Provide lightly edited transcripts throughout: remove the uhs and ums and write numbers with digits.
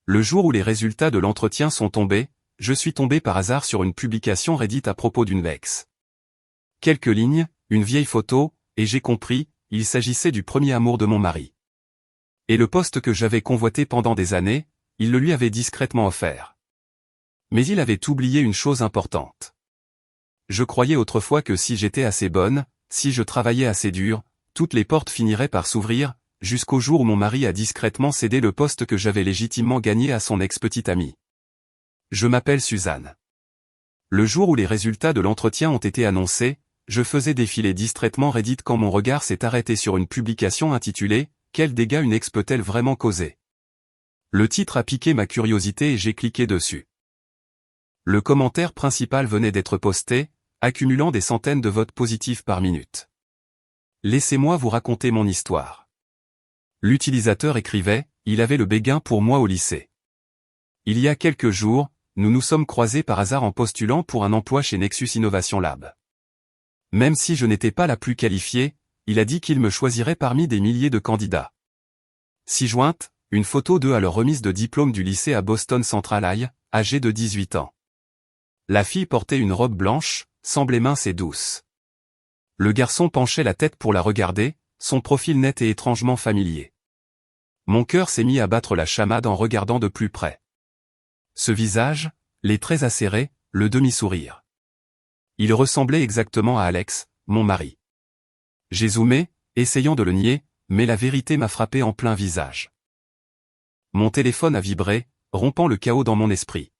Le jour où les résultats de l'entretien sont tombés, je suis tombé par hasard sur une publication Reddit à propos d'une ex. Quelques lignes, une vieille photo, et j'ai compris, il s'agissait du premier amour de mon mari. Et le poste que j'avais convoité pendant des années, il le lui avait discrètement offert. Mais il avait oublié une chose importante. Je croyais autrefois que si j'étais assez bonne, si je travaillais assez dur, toutes les portes finiraient par s'ouvrir, jusqu'au jour où mon mari a discrètement cédé le poste que j'avais légitimement gagné à son ex-petite amie. Je m'appelle Suzanne. Le jour où les résultats de l'entretien ont été annoncés, je faisais défiler distraitement Reddit quand mon regard s'est arrêté sur une publication intitulée « Quels dégâts une ex peut-elle vraiment causer ?» Le titre a piqué ma curiosité et j'ai cliqué dessus. Le commentaire principal venait d'être posté, accumulant des centaines de votes positifs par minute. Laissez-moi vous raconter mon histoire. L'utilisateur écrivait, il avait le béguin pour moi au lycée. Il y a quelques jours, nous nous sommes croisés par hasard en postulant pour un emploi chez Nexus Innovation Lab. Même si je n'étais pas la plus qualifiée, il a dit qu'il me choisirait parmi des milliers de candidats. Ci-jointe, une photo d'eux à leur remise de diplôme du lycée à Boston Central High, âgée de 18 ans. La fille portait une robe blanche, semblait mince et douce. Le garçon penchait la tête pour la regarder, son profil net et étrangement familier. Mon cœur s'est mis à battre la chamade en regardant de plus près. Ce visage, les traits acérés, le demi-sourire. Il ressemblait exactement à Alex, mon mari. J'ai zoomé, essayant de le nier, mais la vérité m'a frappé en plein visage. Mon téléphone a vibré, rompant le chaos dans mon esprit.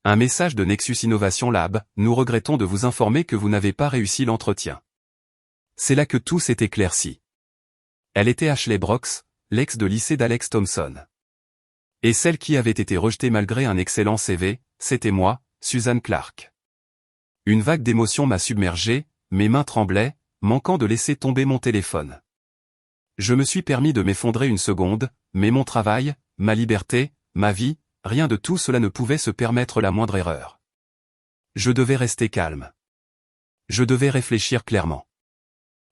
Un message de Nexus Innovation Lab, nous regrettons de vous informer que vous n'avez pas réussi l'entretien. C'est là que tout s'est éclairci. Elle était Ashley Brooks, l'ex de lycée d'Alex Thompson. Et celle qui avait été rejetée malgré un excellent CV, c'était moi, Suzanne Clark. Une vague d'émotion m'a submergé, mes mains tremblaient, manquant de laisser tomber mon téléphone. Je me suis permis de m'effondrer une seconde, mais mon travail, ma liberté, ma vie, rien de tout cela ne pouvait se permettre la moindre erreur. Je devais rester calme. Je devais réfléchir clairement.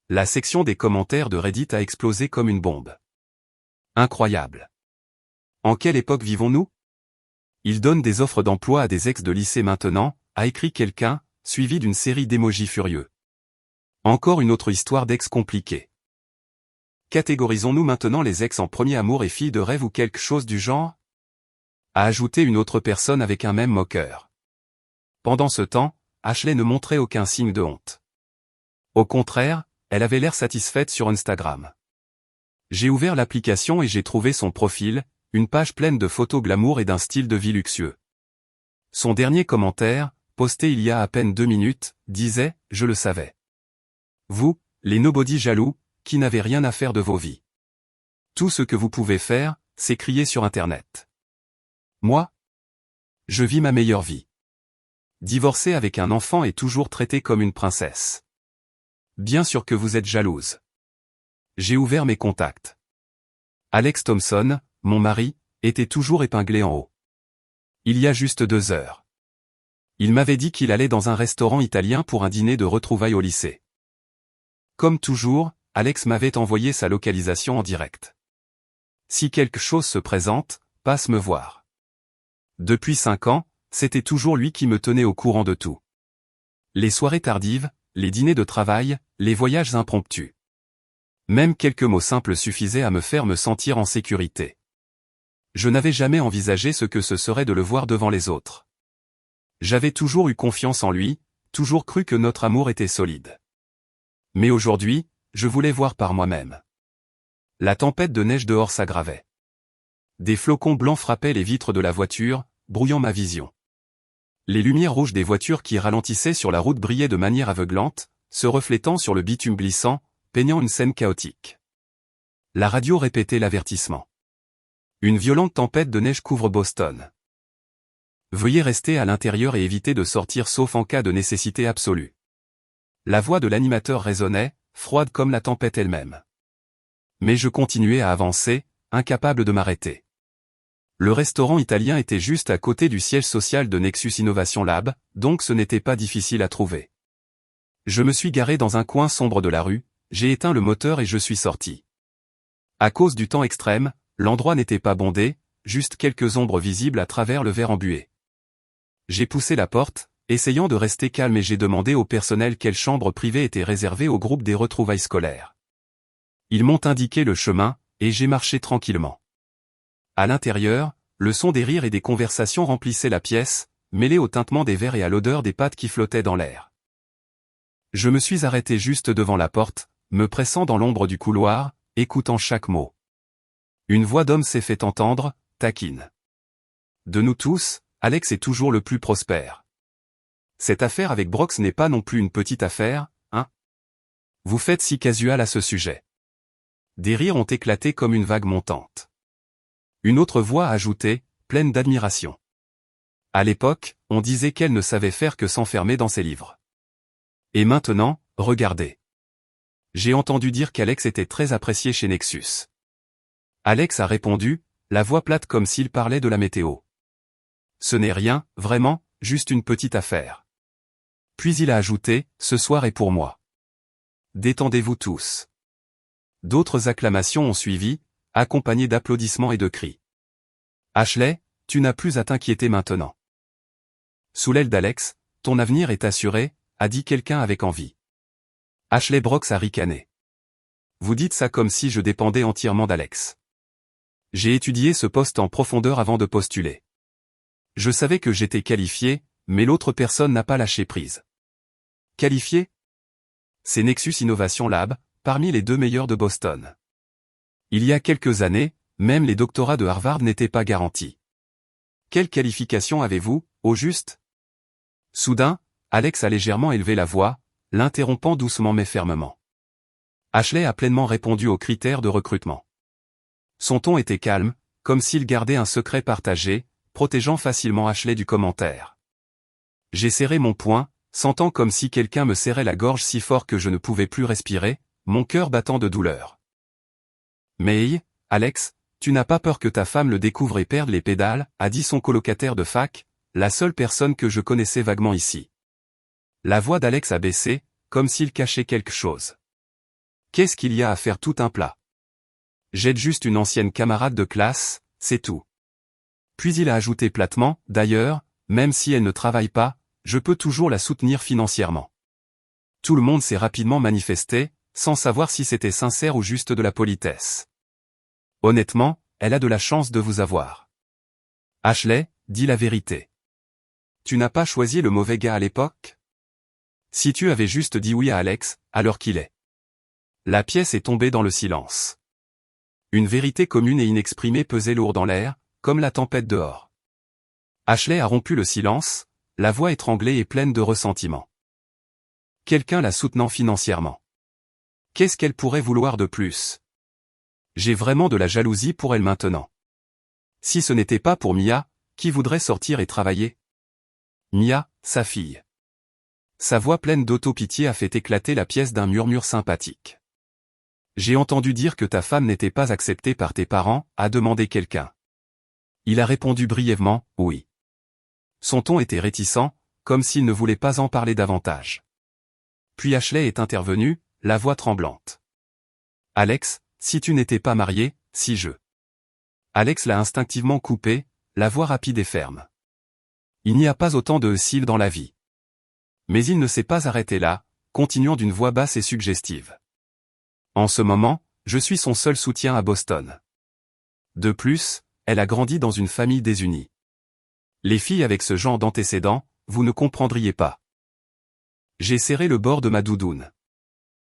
La section des commentaires de Reddit a explosé comme une bombe. Incroyable. En quelle époque vivons-nous? Il donne des offres d'emploi à des ex de lycée maintenant, a écrit quelqu'un, suivi d'une série d'émojis furieux. Encore une autre histoire d'ex compliquée. Catégorisons-nous maintenant les ex en premier amour et filles de rêve ou quelque chose du genre? A ajouté une autre personne avec un même moqueur. Pendant ce temps, Ashley ne montrait aucun signe de honte. Au contraire, elle avait l'air satisfaite sur Instagram. J'ai ouvert l'application et j'ai trouvé son profil, une page pleine de photos glamour et d'un style de vie luxueux. Son dernier commentaire, posté il y a à peine 2 minutes, disait « Je le savais. Vous, les nobody jaloux, qui n'avez rien à faire de vos vies. Tout ce que vous pouvez faire, c'est crier sur Internet. Moi? Je vis ma meilleure vie. Divorcée avec un enfant et toujours traitée comme une princesse. Bien sûr que vous êtes jalouse. J'ai ouvert mes contacts. Alex Thompson, mon mari, était toujours épinglé en haut. Il y a juste 2 heures. Il m'avait dit qu'il allait dans un restaurant italien pour un dîner de retrouvailles au lycée. Comme toujours, Alex m'avait envoyé sa localisation en direct. Si quelque chose se présente, passe me voir. Depuis 5 ans, c'était toujours lui qui me tenait au courant de tout. Les soirées tardives, les dîners de travail, les voyages impromptus. Même quelques mots simples suffisaient à me faire me sentir en sécurité. Je n'avais jamais envisagé ce que ce serait de le voir devant les autres. J'avais toujours eu confiance en lui, toujours cru que notre amour était solide. Mais aujourd'hui, je voulais voir par moi-même. La tempête de neige dehors s'aggravait. Des flocons blancs frappaient les vitres de la voiture, brouillant ma vision. Les lumières rouges des voitures qui ralentissaient sur la route brillaient de manière aveuglante, se reflétant sur le bitume glissant, peignant une scène chaotique. La radio répétait l'avertissement. Une violente tempête de neige couvre Boston. Veuillez rester à l'intérieur et éviter de sortir sauf en cas de nécessité absolue. La voix de l'animateur résonnait, froide comme la tempête elle-même. Mais je continuais à avancer, incapable de m'arrêter. Le restaurant italien était juste à côté du siège social de Nexus Innovation Lab, donc ce n'était pas difficile à trouver. Je me suis garé dans un coin sombre de la rue, j'ai éteint le moteur et je suis sorti. À cause du temps extrême, l'endroit n'était pas bondé, juste quelques ombres visibles à travers le verre embué. J'ai poussé la porte, essayant de rester calme, et j'ai demandé au personnel quelle chambre privée était réservée au groupe des retrouvailles scolaires. Ils m'ont indiqué le chemin, et j'ai marché tranquillement. À l'intérieur, le son des rires et des conversations remplissait la pièce, mêlé au tintement des verres et à l'odeur des pâtes qui flottaient dans l'air. Je me suis arrêté juste devant la porte, me pressant dans l'ombre du couloir, écoutant chaque mot. Une voix d'homme s'est fait entendre, taquine. De nous tous, Alex est toujours le plus prospère. Cette affaire avec Brox n'est pas non plus une petite affaire, hein? Vous faites si casual à ce sujet. Des rires ont éclaté comme une vague montante. Une autre voix a ajouté, pleine d'admiration. À l'époque, on disait qu'elle ne savait faire que s'enfermer dans ses livres. Et maintenant, regardez. J'ai entendu dire qu'Alex était très apprécié chez Nexus. Alex a répondu, la voix plate comme s'il parlait de la météo. Ce n'est rien, vraiment, juste une petite affaire. Puis il a ajouté, ce soir est pour moi. Détendez-vous tous. D'autres acclamations ont suivi, accompagnées d'applaudissements et de cris. Ashley, tu n'as plus à t'inquiéter maintenant. Sous l'aile d'Alex, ton avenir est assuré, a dit quelqu'un avec envie. Ashley Brox a ricané. Vous dites ça comme si je dépendais entièrement d'Alex. J'ai étudié ce poste en profondeur avant de postuler. Je savais que j'étais qualifié, mais l'autre personne n'a pas lâché prise. Qualifié? C'est Nexus Innovation Lab, parmi les 2 meilleurs de Boston. Il y a quelques années, même les doctorats de Harvard n'étaient pas garantis. Quelle qualification avez-vous, au juste? Soudain, Alex a légèrement élevé la voix, l'interrompant doucement mais fermement. Ashley a pleinement répondu aux critères de recrutement. Son ton était calme, comme s'il gardait un secret partagé, protégeant facilement Ashley du commentaire. J'ai serré mon poing, sentant comme si quelqu'un me serrait la gorge si fort que je ne pouvais plus respirer, mon cœur battant de douleur. Mais, Alex, tu n'as pas peur que ta femme le découvre et perde les pédales, a dit son colocataire de fac, la seule personne que je connaissais vaguement ici. La voix d'Alex a baissé, comme s'il cachait quelque chose. Qu'est-ce qu'il y a à faire tout un plat? J'aide juste une ancienne camarade de classe, c'est tout. Puis il a ajouté platement, d'ailleurs, même si elle ne travaille pas, je peux toujours la soutenir financièrement. Tout le monde s'est rapidement manifesté, sans savoir si c'était sincère ou juste de la politesse. Honnêtement, elle a de la chance de vous avoir. Ashley, dis la vérité. Tu n'as pas choisi le mauvais gars à l'époque? Si tu avais juste dit oui à Alex, alors qu'il est. La pièce est tombée dans le silence. Une vérité commune et inexprimée pesait lourd dans l'air, comme la tempête dehors. Ashley a rompu le silence, la voix étranglée et pleine de ressentiment. Quelqu'un la soutenant financièrement. Qu'est-ce qu'elle pourrait vouloir de plus? J'ai vraiment de la jalousie pour elle maintenant. Si ce n'était pas pour Mia, qui voudrait sortir et travailler? Mia, sa fille. Sa voix pleine d'auto-pitié a fait éclater la pièce d'un murmure sympathique. J'ai entendu dire que ta femme n'était pas acceptée par tes parents, a demandé quelqu'un. Il a répondu brièvement, oui. Son ton était réticent, comme s'il ne voulait pas en parler davantage. Puis Ashley est intervenue, la voix tremblante. Alex, si tu n'étais pas marié, si je... Alex l'a instinctivement coupé, la voix rapide et ferme. Il n'y a pas autant de cils dans la vie. Mais il ne s'est pas arrêté là, continuant d'une voix basse et suggestive. En ce moment, je suis son seul soutien à Boston. De plus, elle a grandi dans une famille désunie. Les filles avec ce genre d'antécédents, vous ne comprendriez pas. J'ai serré le bord de ma doudoune.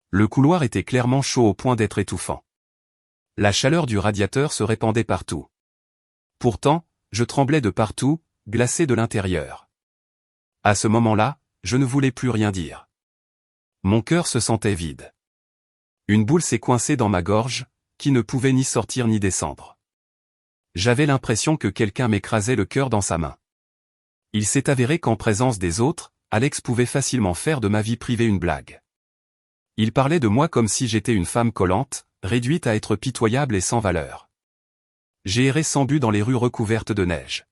Le couloir était clairement chaud au point d'être étouffant. La chaleur du radiateur se répandait partout. Pourtant, je tremblais de partout, glacé de l'intérieur. À ce moment-là, je ne voulais plus rien dire. Mon cœur se sentait vide. Une boule s'est coincée dans ma gorge, qui ne pouvait ni sortir ni descendre. J'avais l'impression que quelqu'un m'écrasait le cœur dans sa main. Il s'est avéré qu'en présence des autres, Alex pouvait facilement faire de ma vie privée une blague. Il parlait de moi comme si j'étais une femme collante, réduite à être pitoyable et sans valeur. J'ai erré sans but dans les rues recouvertes de neige.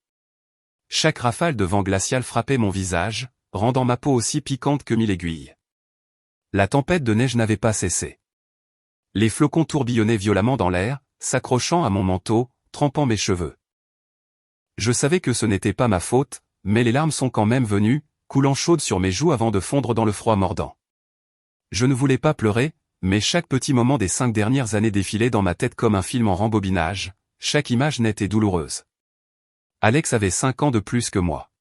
Chaque rafale de vent glacial frappait mon visage, rendant ma peau aussi piquante que 1000 aiguilles. La tempête de neige n'avait pas cessé. Les flocons tourbillonnaient violemment dans l'air, s'accrochant à mon manteau, trempant mes cheveux. Je savais que ce n'était pas ma faute, mais les larmes sont quand même venues, coulant chaudes sur mes joues avant de fondre dans le froid mordant. Je ne voulais pas pleurer, mais chaque petit moment des 5 dernières années défilait dans ma tête comme un film en rembobinage, chaque image nette et douloureuse. Alex avait 5 ans de plus que moi.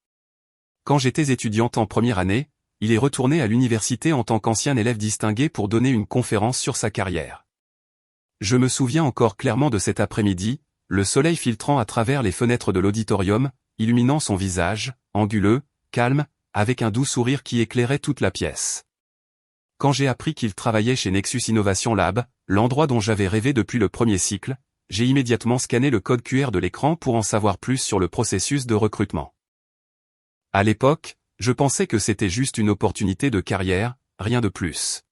Quand j'étais étudiante en première année, il est retourné à l'université en tant qu'ancien élève distingué pour donner une conférence sur sa carrière. Je me souviens encore clairement de cet après-midi, le soleil filtrant à travers les fenêtres de l'auditorium, illuminant son visage, anguleux, calme, avec un doux sourire qui éclairait toute la pièce. Quand j'ai appris qu'il travaillait chez Nexus Innovation Lab, l'endroit dont j'avais rêvé depuis le premier cycle, j'ai immédiatement scanné le code QR de l'écran pour en savoir plus sur le processus de recrutement. À l'époque, je pensais que c'était juste une opportunité de carrière, rien de plus.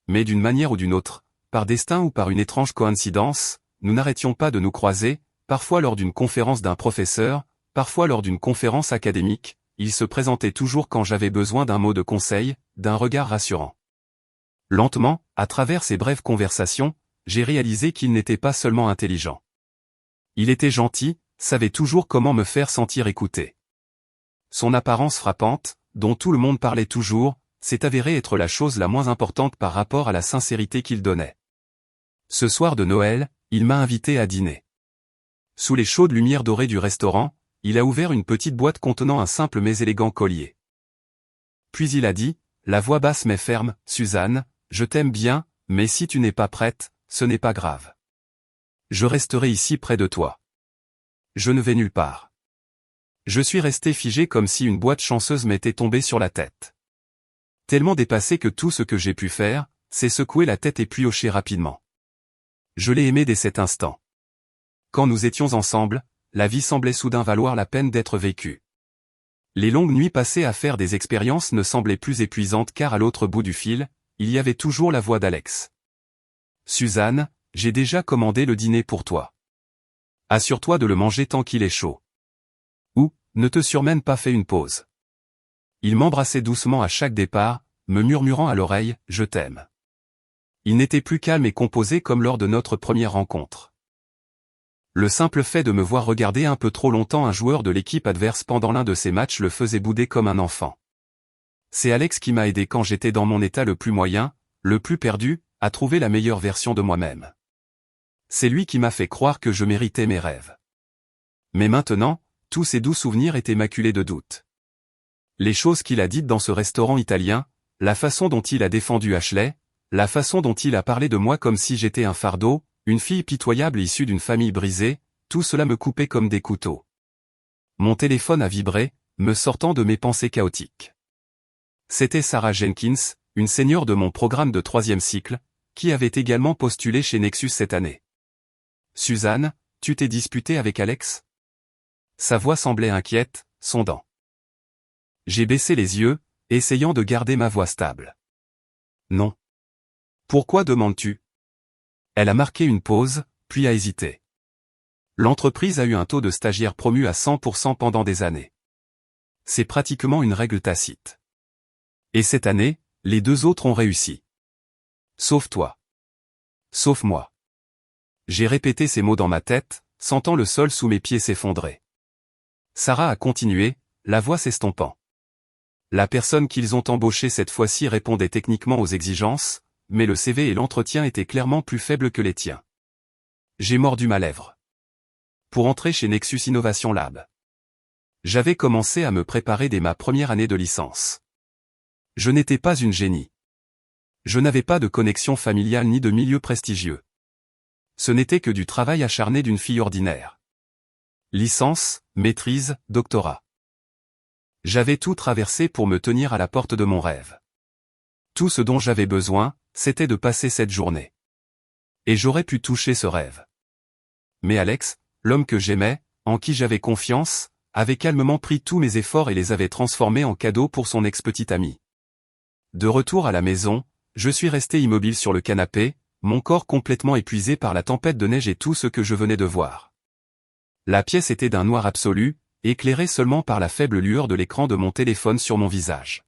Mais d'une manière ou d'une autre, par destin ou par une étrange coïncidence, nous n'arrêtions pas de nous croiser, parfois lors d'une conférence d'un professeur, parfois lors d'une conférence académique, il se présentait toujours quand j'avais besoin d'un mot de conseil, d'un regard rassurant. Lentement, à travers ces brèves conversations, j'ai réalisé qu'il n'était pas seulement intelligent. Il était gentil, savait toujours comment me faire sentir écouté. Son apparence frappante, dont tout le monde parlait toujours, s'est avérée être la chose la moins importante par rapport à la sincérité qu'il donnait. Ce soir de Noël, il m'a invité à dîner. Sous les chaudes lumières dorées du restaurant, il a ouvert une petite boîte contenant un simple mais élégant collier. Puis il a dit, la voix basse mais ferme, « Suzanne, je t'aime bien, mais si tu n'es pas prête, ce n'est pas grave. Je resterai ici près de toi. Je ne vais nulle part. » Je suis resté figé comme si une boîte chanceuse m'était tombée sur la tête. Tellement dépassé que tout ce que j'ai pu faire, c'est secouer la tête et puis hocher rapidement. Je l'ai aimé dès cet instant. Quand nous étions ensemble, la vie semblait soudain valoir la peine d'être vécue. Les longues nuits passées à faire des expériences ne semblaient plus épuisantes car à l'autre bout du fil, il y avait toujours la voix d'Alex. « Suzanne, j'ai déjà commandé le dîner pour toi. Assure-toi de le manger tant qu'il est chaud. Ou, ne te surmène pas, fais une pause. » Il m'embrassait doucement à chaque départ, me murmurant à l'oreille, « Je t'aime. » Il n'était plus calme et composé comme lors de notre première rencontre. Le simple fait de me voir regarder un peu trop longtemps un joueur de l'équipe adverse pendant l'un de ses matchs le faisait bouder comme un enfant. C'est Alex qui m'a aidé quand j'étais dans mon état le plus moyen, le plus perdu, à trouver la meilleure version de moi-même. C'est lui qui m'a fait croire que je méritais mes rêves. Mais maintenant, tous ces doux souvenirs étaient maculés de doutes. Les choses qu'il a dites dans ce restaurant italien, la façon dont il a défendu Ashley, la façon dont il a parlé de moi comme si j'étais un fardeau, une fille pitoyable issue d'une famille brisée, tout cela me coupait comme des couteaux. Mon téléphone a vibré, me sortant de mes pensées chaotiques. C'était Sarah Jenkins, une senior de mon programme de 3e cycle, qui avait également postulé chez Nexus cette année. « Suzanne, tu t'es disputée avec Alex ?» Sa voix semblait inquiète, sondant. J'ai baissé les yeux, essayant de garder ma voix stable. « Non. »« Pourquoi demandes-tu » Elle a marqué une pause, puis a hésité. L'entreprise a eu un taux de stagiaires promus à 100% pendant des années. C'est pratiquement une règle tacite. Et cette année, les 2 autres ont réussi. Sauf toi. Sauf moi. J'ai répété ces mots dans ma tête, sentant le sol sous mes pieds s'effondrer. Sarah a continué, la voix s'estompant. La personne qu'ils ont embauchée cette fois-ci répondait techniquement aux exigences, mais le CV et l'entretien étaient clairement plus faibles que les tiens. J'ai mordu ma lèvre. Pour entrer chez Nexus Innovation Lab. J'avais commencé à me préparer dès ma première année de licence. Je n'étais pas une génie. Je n'avais pas de connexion familiale ni de milieu prestigieux. Ce n'était que du travail acharné d'une fille ordinaire. Licence, maîtrise, doctorat. J'avais tout traversé pour me tenir à la porte de mon rêve. Tout ce dont j'avais besoin, c'était de passer cette journée. Et j'aurais pu toucher ce rêve. Mais Alex, l'homme que j'aimais, en qui j'avais confiance, avait calmement pris tous mes efforts et les avait transformés en cadeaux pour son ex-petite amie. De retour à la maison, je suis resté immobile sur le canapé, mon corps complètement épuisé par la tempête de neige et tout ce que je venais de voir. La pièce était d'un noir absolu, éclairée seulement par la faible lueur de l'écran de mon téléphone sur mon visage.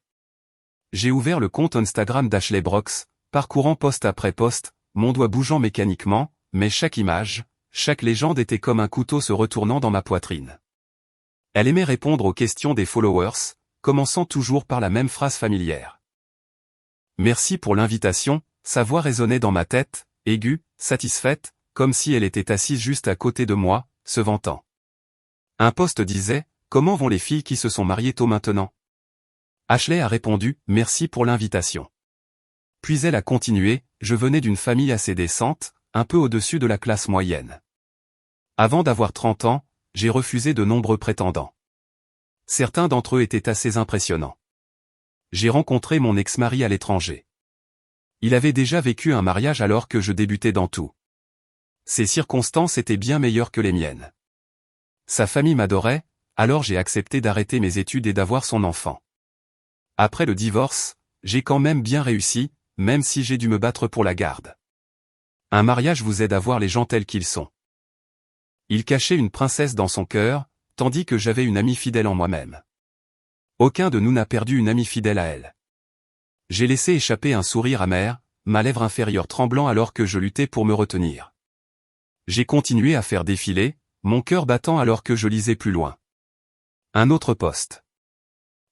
J'ai ouvert le compte Instagram d'Ashley Brox, parcourant post après post, mon doigt bougeant mécaniquement, mais chaque image, chaque légende était comme un couteau se retournant dans ma poitrine. Elle aimait répondre aux questions des followers, commençant toujours par la même phrase familière. Merci pour l'invitation, sa voix résonnait dans ma tête, aiguë, satisfaite, comme si elle était assise juste à côté de moi, se vantant. Un post disait, comment vont les filles qui se sont mariées tôt maintenant? Ashley a répondu, merci pour l'invitation. Puis elle a continué, je venais d'une famille assez décente, un peu au-dessus de la classe moyenne. Avant d'avoir 30 ans, j'ai refusé de nombreux prétendants. Certains d'entre eux étaient assez impressionnants. J'ai rencontré mon ex-mari à l'étranger. Il avait déjà vécu un mariage alors que je débutais dans tout. Ses circonstances étaient bien meilleures que les miennes. Sa famille m'adorait, alors j'ai accepté d'arrêter mes études et d'avoir son enfant. Après le divorce, j'ai quand même bien réussi, même si j'ai dû me battre pour la garde. Un mariage vous aide à voir les gens tels qu'ils sont. Il cachait une princesse dans son cœur, tandis que j'avais une amie fidèle en moi-même. Aucun de nous n'a perdu une amie fidèle à elle. J'ai laissé échapper un sourire amer, ma lèvre inférieure tremblant alors que je luttais pour me retenir. J'ai continué à faire défiler, mon cœur battant alors que je lisais plus loin. Un autre post.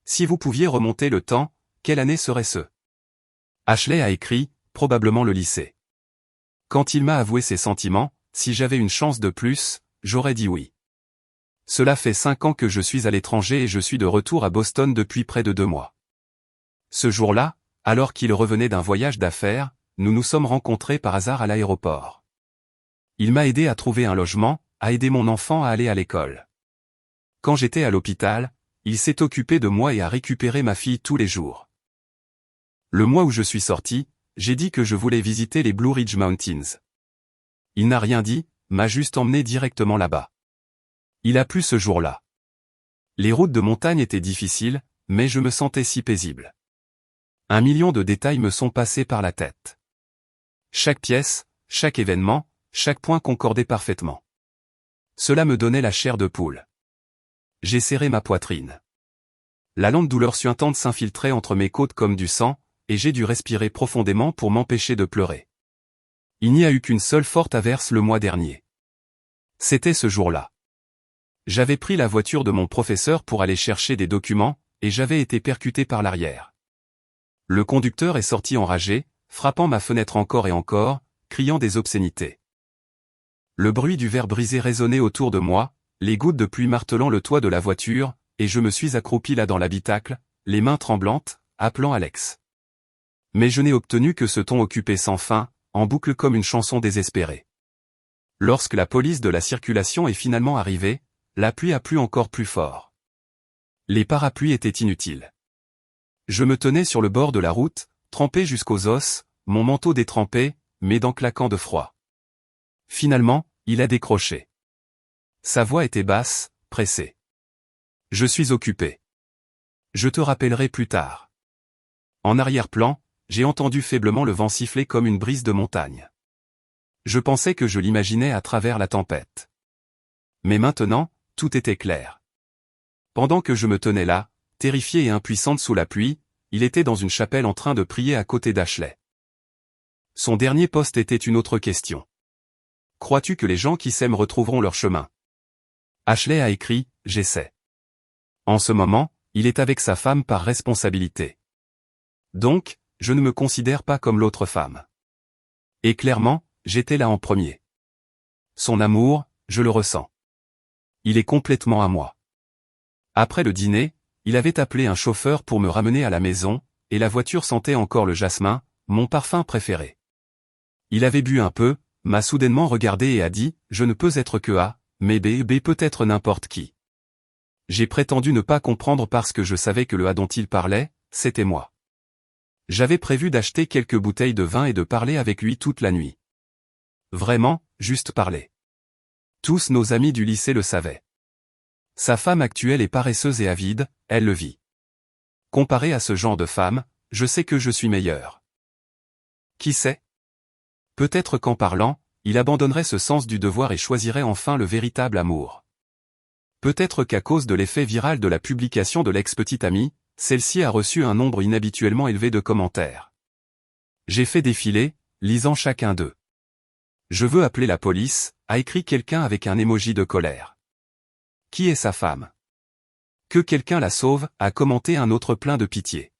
Si vous pouviez remonter le temps, quelle année serait-ce? Ashley a écrit, probablement le lycée. Quand il m'a avoué ses sentiments, si j'avais une chance de plus, j'aurais dit oui. Cela fait 5 ans que je suis à l'étranger et je suis de retour à Boston depuis près de 2 mois. Ce jour-là, alors qu'il revenait d'un voyage d'affaires, nous nous sommes rencontrés par hasard à l'aéroport. Il m'a aidé à trouver un logement, à aider mon enfant à aller à l'école. Quand j'étais à l'hôpital, il s'est occupé de moi et a récupéré ma fille tous les jours. Le mois où je suis sorti, j'ai dit que je voulais visiter les Blue Ridge Mountains. Il n'a rien dit, m'a juste emmené directement là-bas. Il a plu ce jour-là. Les routes de montagne étaient difficiles, mais je me sentais si paisible. 1 million de détails me sont passés par la tête. Chaque pièce, chaque événement, chaque point concordait parfaitement. Cela me donnait la chair de poule. J'ai serré ma poitrine. La lente douleur suintante s'infiltrait entre mes côtes comme du sang, et j'ai dû respirer profondément pour m'empêcher de pleurer. Il n'y a eu qu'une seule forte averse le mois dernier. C'était ce jour-là. J'avais pris la voiture de mon professeur pour aller chercher des documents, et j'avais été percuté par l'arrière. Le conducteur est sorti enragé, frappant ma fenêtre encore et encore, criant des obscénités. Le bruit du verre brisé résonnait autour de moi, les gouttes de pluie martelant le toit de la voiture, et je me suis accroupi là dans l'habitacle, les mains tremblantes, appelant Alex. Mais je n'ai obtenu que ce ton occupé sans fin, en boucle comme une chanson désespérée. Lorsque la police de la circulation est finalement arrivée, la pluie a plu encore plus fort. Les parapluies étaient inutiles. Je me tenais sur le bord de la route, trempé jusqu'aux os, mon manteau détrempé, mes dents claquant de froid. Finalement, il a décroché. Sa voix était basse, pressée. Je suis occupé. Je te rappellerai plus tard. En arrière-plan, j'ai entendu faiblement le vent siffler comme une brise de montagne. Je pensais que je l'imaginais à travers la tempête. Mais maintenant, tout était clair. Pendant que je me tenais là, terrifiée et impuissante sous la pluie, il était dans une chapelle en train de prier à côté d'Ashley. Son dernier poste était une autre question. Crois-tu que les gens qui s'aiment retrouveront leur chemin? Ashley a écrit, j'essaie. En ce moment, il est avec sa femme par responsabilité. Donc, je ne me considère pas comme l'autre femme. Et clairement, j'étais là en premier. Son amour, je le ressens. Il est complètement à moi. Après le dîner, il avait appelé un chauffeur pour me ramener à la maison, et la voiture sentait encore le jasmin, mon parfum préféré. Il avait bu un peu, m'a soudainement regardé et a dit, je ne peux être que A, mais B peut être n'importe qui. J'ai prétendu ne pas comprendre parce que je savais que le A dont il parlait, c'était moi. J'avais prévu d'acheter quelques bouteilles de vin et de parler avec lui toute la nuit. Vraiment, juste parler. Tous nos amis du lycée le savaient. Sa femme actuelle est paresseuse et avide, elle le vit. Comparé à ce genre de femme, je sais que je suis meilleur. Qui sait? Peut-être qu'en parlant, il abandonnerait ce sens du devoir et choisirait enfin le véritable amour. Peut-être qu'à cause de l'effet viral de la publication de l'ex-petite amie, celle-ci a reçu un nombre inhabituellement élevé de commentaires. J'ai fait défiler, lisant chacun d'eux. Je veux appeler la police, a écrit quelqu'un avec un emoji de colère. Qui est sa femme? Que quelqu'un la sauve, a commenté un autre plein de pitié.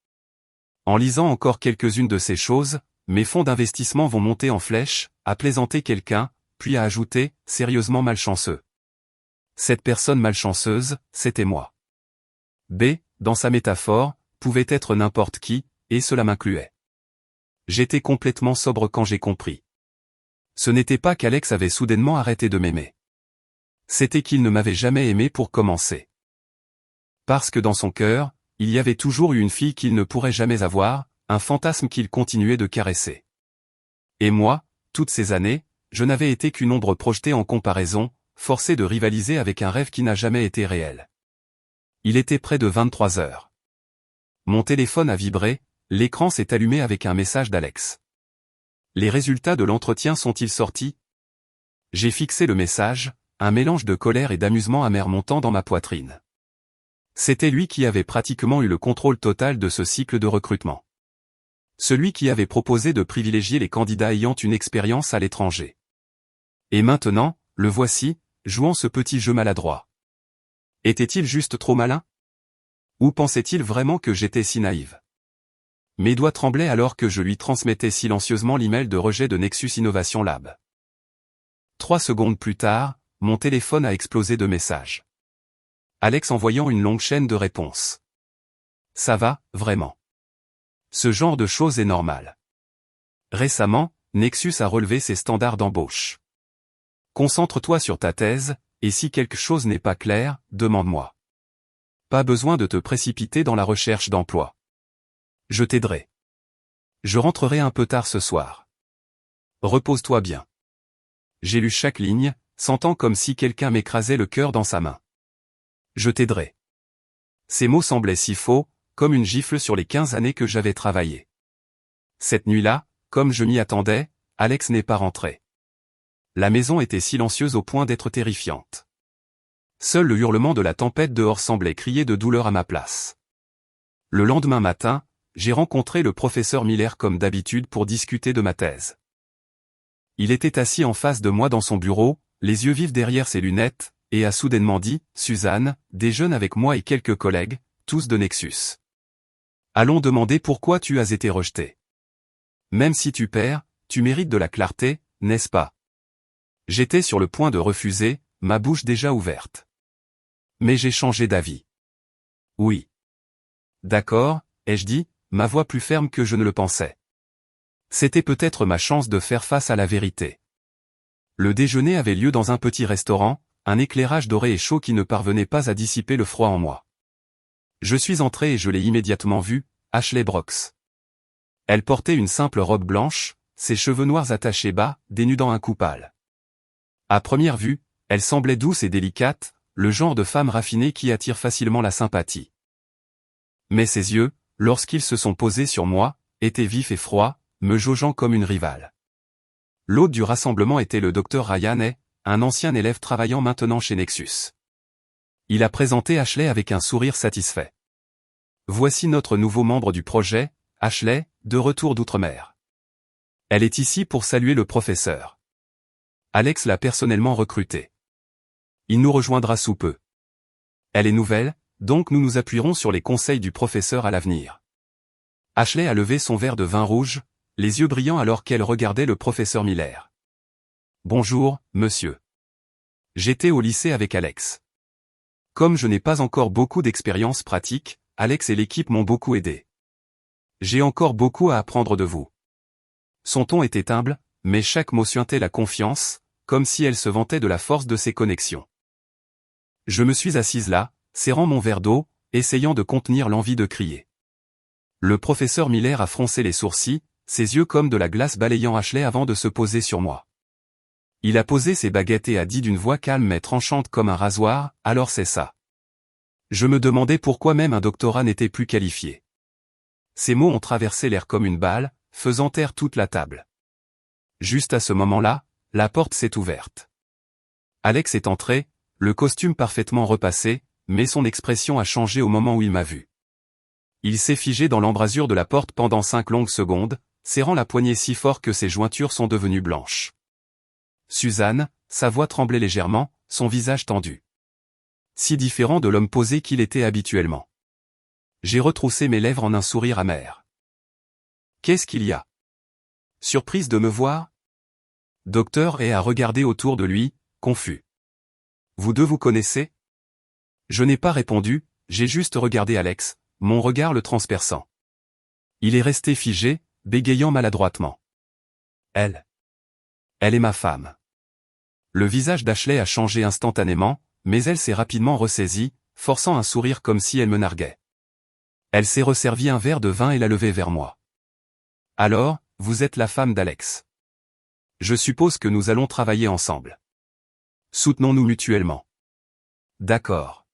En lisant encore quelques-unes de ces choses, mes fonds d'investissement vont monter en flèche, a plaisanté quelqu'un, puis a ajouté, sérieusement malchanceux. Cette personne malchanceuse, c'était moi. B, dans sa métaphore, pouvait être n'importe qui, et cela m'incluait. J'étais complètement sobre quand j'ai compris. Ce n'était pas qu'Alex avait soudainement arrêté de m'aimer. C'était qu'il ne m'avait jamais aimé pour commencer. Parce que dans son cœur, il y avait toujours eu une fille qu'il ne pourrait jamais avoir, un fantasme qu'il continuait de caresser. Et moi, toutes ces années, je n'avais été qu'une ombre projetée en comparaison, forcé de rivaliser avec un rêve qui n'a jamais été réel. Il était près de 23 heures. Mon téléphone a vibré, l'écran s'est allumé avec un message d'Alex. Les résultats de l'entretien sont-ils sortis? J'ai fixé le message, un mélange de colère et d'amusement amer montant dans ma poitrine. C'était lui qui avait pratiquement eu le contrôle total de ce cycle de recrutement. Celui qui avait proposé de privilégier les candidats ayant une expérience à l'étranger. Et maintenant, le voici, jouant ce petit jeu maladroit. Était-il juste trop malin? Ou pensait-il vraiment que j'étais si naïve? Mes doigts tremblaient alors que je lui transmettais silencieusement l'email de rejet de Nexus Innovation Lab. 3 secondes plus tard, mon téléphone a explosé de messages. Alex envoyant une longue chaîne de réponses. Ça va, vraiment. Ce genre de choses est normal. Récemment, Nexus a relevé ses standards d'embauche. Concentre-toi sur ta thèse, et si quelque chose n'est pas clair, demande-moi. Pas besoin de te précipiter dans la recherche d'emploi. Je t'aiderai. Je rentrerai un peu tard ce soir. Repose-toi bien. J'ai lu chaque ligne, sentant comme si quelqu'un m'écrasait le cœur dans sa main. Je t'aiderai. Ces mots semblaient si faux, comme une gifle sur les 15 années que j'avais travaillé. Cette nuit-là, comme je m'y attendais, Alex n'est pas rentré. La maison était silencieuse au point d'être terrifiante. Seul le hurlement de la tempête dehors semblait crier de douleur à ma place. Le lendemain matin, j'ai rencontré le professeur Miller comme d'habitude pour discuter de ma thèse. Il était assis en face de moi dans son bureau, les yeux vifs derrière ses lunettes, et a soudainement dit, « Suzanne, déjeune avec moi et quelques collègues, tous de Nexus. Allons demander pourquoi tu as été rejeté. Même si tu perds, tu mérites de la clarté, n'est-ce pas ?» J'étais sur le point de refuser, ma bouche déjà ouverte. Mais j'ai changé d'avis. Oui. D'accord, ai-je dit, ma voix plus ferme que je ne le pensais. C'était peut-être ma chance de faire face à la vérité. Le déjeuner avait lieu dans un petit restaurant, un éclairage doré et chaud qui ne parvenait pas à dissiper le froid en moi. Je suis entré et je l'ai immédiatement vue, Ashley Brooks. Elle portait une simple robe blanche, ses cheveux noirs attachés bas, dénudant un cou pâle. À première vue, elle semblait douce et délicate, le genre de femme raffinée qui attire facilement la sympathie. Mais ses yeux, lorsqu'ils se sont posés sur moi, étaient vifs et froids, me jaugeant comme une rivale. L'hôte du rassemblement était le docteur Ryan Hay, un ancien élève travaillant maintenant chez Nexus. Il a présenté Ashley avec un sourire satisfait. Voici notre nouveau membre du projet, Ashley, de retour d'outre-mer. Elle est ici pour saluer le professeur. Alex l'a personnellement recrutée. Il nous rejoindra sous peu. Elle est nouvelle, donc nous nous appuierons sur les conseils du professeur à l'avenir. Ashley a levé son verre de vin rouge, les yeux brillants alors qu'elle regardait le professeur Miller. Bonjour, monsieur. J'étais au lycée avec Alex. Comme je n'ai pas encore beaucoup d'expérience pratique, Alex et l'équipe m'ont beaucoup aidé. J'ai encore beaucoup à apprendre de vous. Son ton était humble, mais chaque mot suintait la confiance, comme si elle se vantait de la force de ses connexions. Je me suis assise là, serrant mon verre d'eau, essayant de contenir l'envie de crier. Le professeur Miller a froncé les sourcils, ses yeux comme de la glace balayant Ashley avant de se poser sur moi. Il a posé ses baguettes et a dit d'une voix calme mais tranchante comme un rasoir, « Alors c'est ça. » Je me demandais pourquoi même un doctorat n'était plus qualifié. Ces mots ont traversé l'air comme une balle, faisant taire toute la table. Juste à ce moment-là, la porte s'est ouverte. Alex est entré, le costume parfaitement repassé, mais son expression a changé au moment où il m'a vu. Il s'est figé dans l'embrasure de la porte pendant 5 longues secondes, serrant la poignée si fort que ses jointures sont devenues blanches. Suzanne, sa voix tremblait légèrement, son visage tendu. Si différent de l'homme posé qu'il était habituellement. J'ai retroussé mes lèvres en un sourire amer. Qu'est-ce qu'il y a? Surprise de me voir? Docteur a regardé autour de lui, confus. Vous deux vous connaissez? Je n'ai pas répondu, j'ai juste regardé Alex, mon regard le transperçant. Il est resté figé, bégayant maladroitement. Elle est ma femme. Le visage d'Ashley a changé instantanément, mais elle s'est rapidement ressaisie, forçant un sourire comme si elle me narguait. Elle s'est resservi un verre de vin et l'a levé vers moi. Alors, vous êtes la femme d'Alex. Je suppose que nous allons travailler ensemble. Soutenons-nous mutuellement. D'accord.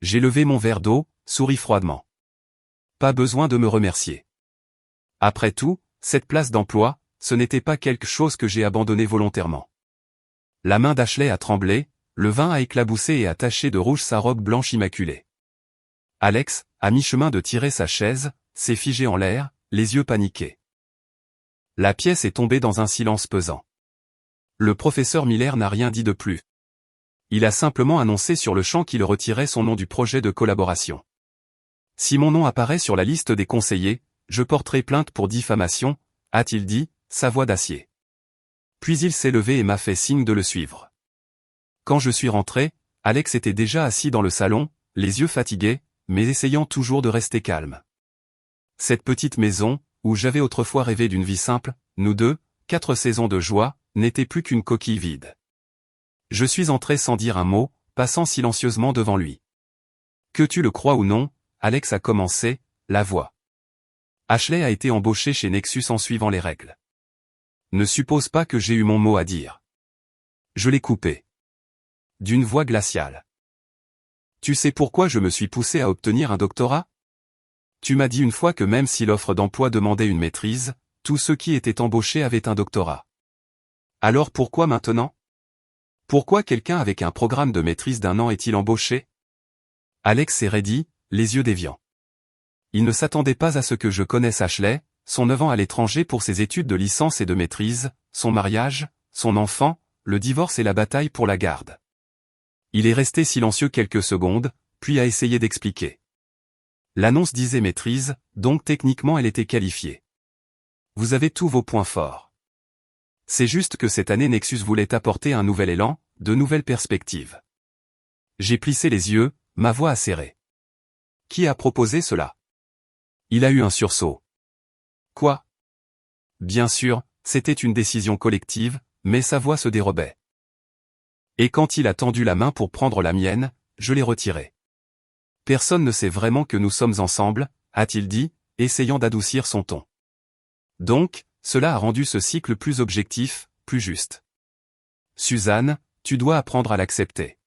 J'ai levé mon verre d'eau, souri froidement. Pas besoin de me remercier. Après tout, cette place d'emploi, ce n'était pas quelque chose que j'ai abandonné volontairement. La main d'Ashley a tremblé, le vin a éclaboussé et a taché de rouge sa robe blanche immaculée. Alex, à mi-chemin de tirer sa chaise, s'est figé en l'air, les yeux paniqués. La pièce est tombée dans un silence pesant. Le professeur Miller n'a rien dit de plus. Il a simplement annoncé sur le champ qu'il retirait son nom du projet de collaboration. Si mon nom apparaît sur la liste des conseillers, je porterai plainte pour diffamation, a-t-il dit, sa voix d'acier. Puis il s'est levé et m'a fait signe de le suivre. Quand je suis rentré, Alex était déjà assis dans le salon, les yeux fatigués, mais essayant toujours de rester calme. Cette petite maison, où j'avais autrefois rêvé d'une vie simple, nous deux, 4 saisons de joie, n'était plus qu'une coquille vide. Je suis entré sans dire un mot, passant silencieusement devant lui. Que tu le crois ou non, Alex a commencé, la voix. Ashley a été embauché chez Nexus en suivant les règles. Ne suppose pas que j'ai eu mon mot à dire. Je l'ai coupé. D'une voix glaciale. Tu sais pourquoi je me suis poussé à obtenir un doctorat? Tu m'as dit une fois que même si l'offre d'emploi demandait une maîtrise, tous ceux qui étaient embauchés avaient un doctorat. Alors pourquoi maintenant? Pourquoi quelqu'un avec un programme de maîtrise d'1 an est-il embauché? Alex s'est raidi, les yeux déviants. Il ne s'attendait pas à ce que je connaisse Ashley, son 9 ans à l'étranger pour ses études de licence et de maîtrise, son mariage, son enfant, le divorce et la bataille pour la garde. Il est resté silencieux quelques secondes, puis a essayé d'expliquer. L'annonce disait maîtrise, donc techniquement elle était qualifiée. Vous avez tous vos points forts. C'est juste que cette année Nexus voulait apporter un nouvel élan, de nouvelles perspectives. J'ai plissé les yeux, ma voix acérée. Qui a proposé cela? Il a eu un sursaut. Quoi? Bien sûr, c'était une décision collective, mais sa voix se dérobait. Et quand il a tendu la main pour prendre la mienne, je l'ai retirée. Personne ne sait vraiment que nous sommes ensemble, a-t-il dit, essayant d'adoucir son ton. Donc, cela a rendu ce cycle plus objectif, plus juste. Suzanne, tu dois apprendre à l'accepter.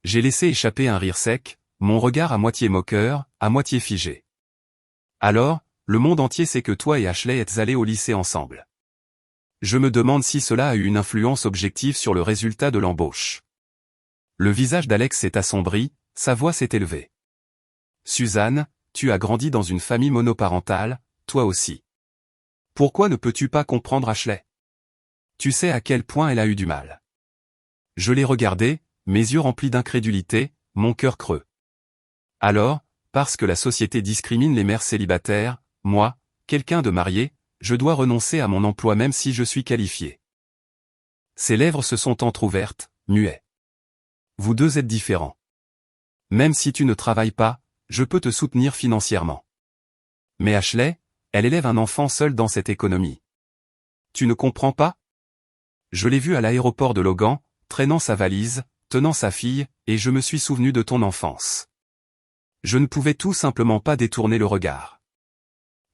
J'ai laissé échapper un rire sec, mon regard à moitié moqueur, à moitié figé. Alors, le monde entier sait que toi et Ashley êtes allés au lycée ensemble. Je me demande si cela a eu une influence objective sur le résultat de l'embauche. Le visage d'Alex s'est assombri, sa voix s'est élevée. Suzanne, tu as grandi dans une famille monoparentale, toi aussi. Pourquoi ne peux-tu pas comprendre Ashley? Tu sais à quel point elle a eu du mal. Je l'ai regardée, mes yeux remplis d'incrédulité, mon cœur creux. Alors, parce que la société discrimine les mères célibataires, moi, quelqu'un de marié, je dois renoncer à mon emploi même si je suis qualifié. Ses lèvres se sont entr'ouvertes, muets. Vous deux êtes différents. Même si tu ne travailles pas, je peux te soutenir financièrement. Mais Ashley, elle élève un enfant seul dans cette économie. Tu ne comprends pas? Je l'ai vue à l'aéroport de Logan, traînant sa valise, tenant sa fille, et je me suis souvenu de ton enfance. Je ne pouvais tout simplement pas détourner le regard.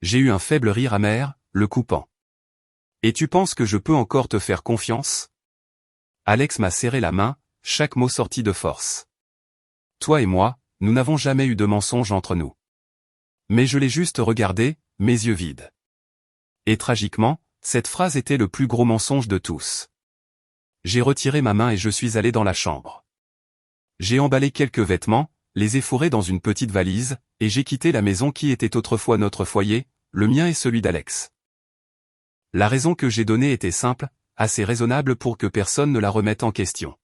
J'ai eu un faible rire amer, le coupant. Et tu penses que je peux encore te faire confiance? Alex m'a serré la main, chaque mot sorti de force. Toi et moi, nous n'avons jamais eu de mensonge entre nous. Mais je l'ai juste regardé, mes yeux vides. Et tragiquement, cette phrase était le plus gros mensonge de tous. J'ai retiré ma main et je suis allé dans la chambre. J'ai emballé quelques vêtements, les ai fourrés dans une petite valise, et j'ai quitté la maison qui était autrefois notre foyer, le mien et celui d'Alex. La raison que j'ai donnée était simple, assez raisonnable pour que personne ne la remette en question.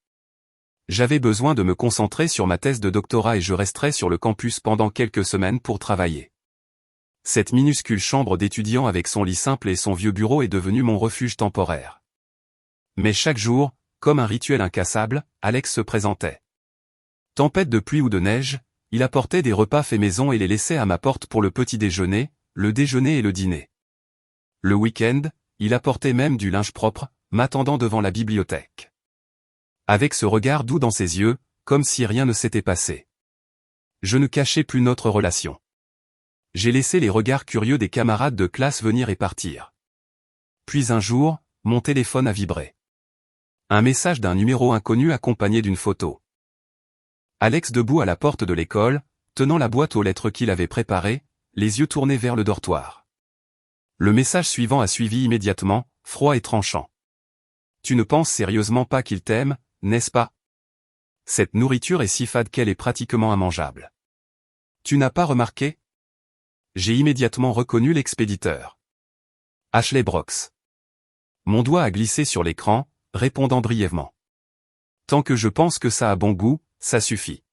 J'avais besoin de me concentrer sur ma thèse de doctorat et je resterais sur le campus pendant quelques semaines pour travailler. Cette minuscule chambre d'étudiant avec son lit simple et son vieux bureau est devenue mon refuge temporaire. Mais chaque jour, comme un rituel incassable, Alex se présentait. Tempête de pluie ou de neige, il apportait des repas faits maison et les laissait à ma porte pour le petit déjeuner, le déjeuner et le dîner. Le week-end, il apportait même du linge propre, m'attendant devant la bibliothèque. Avec ce regard doux dans ses yeux, comme si rien ne s'était passé. Je ne cachais plus notre relation. J'ai laissé les regards curieux des camarades de classe venir et partir. Puis un jour, mon téléphone a vibré. Un message d'un numéro inconnu accompagné d'une photo. Alex debout à la porte de l'école, tenant la boîte aux lettres qu'il avait préparée, les yeux tournés vers le dortoir. Le message suivant a suivi immédiatement, froid et tranchant. Tu ne penses sérieusement pas qu'il t'aime, n'est-ce pas? Cette nourriture est si fade qu'elle est pratiquement immangeable. Tu n'as pas remarqué? J'ai immédiatement reconnu l'expéditeur. Ashley Brox. Mon doigt a glissé sur l'écran, répondant brièvement. Tant que je pense que ça a bon goût, ça suffit.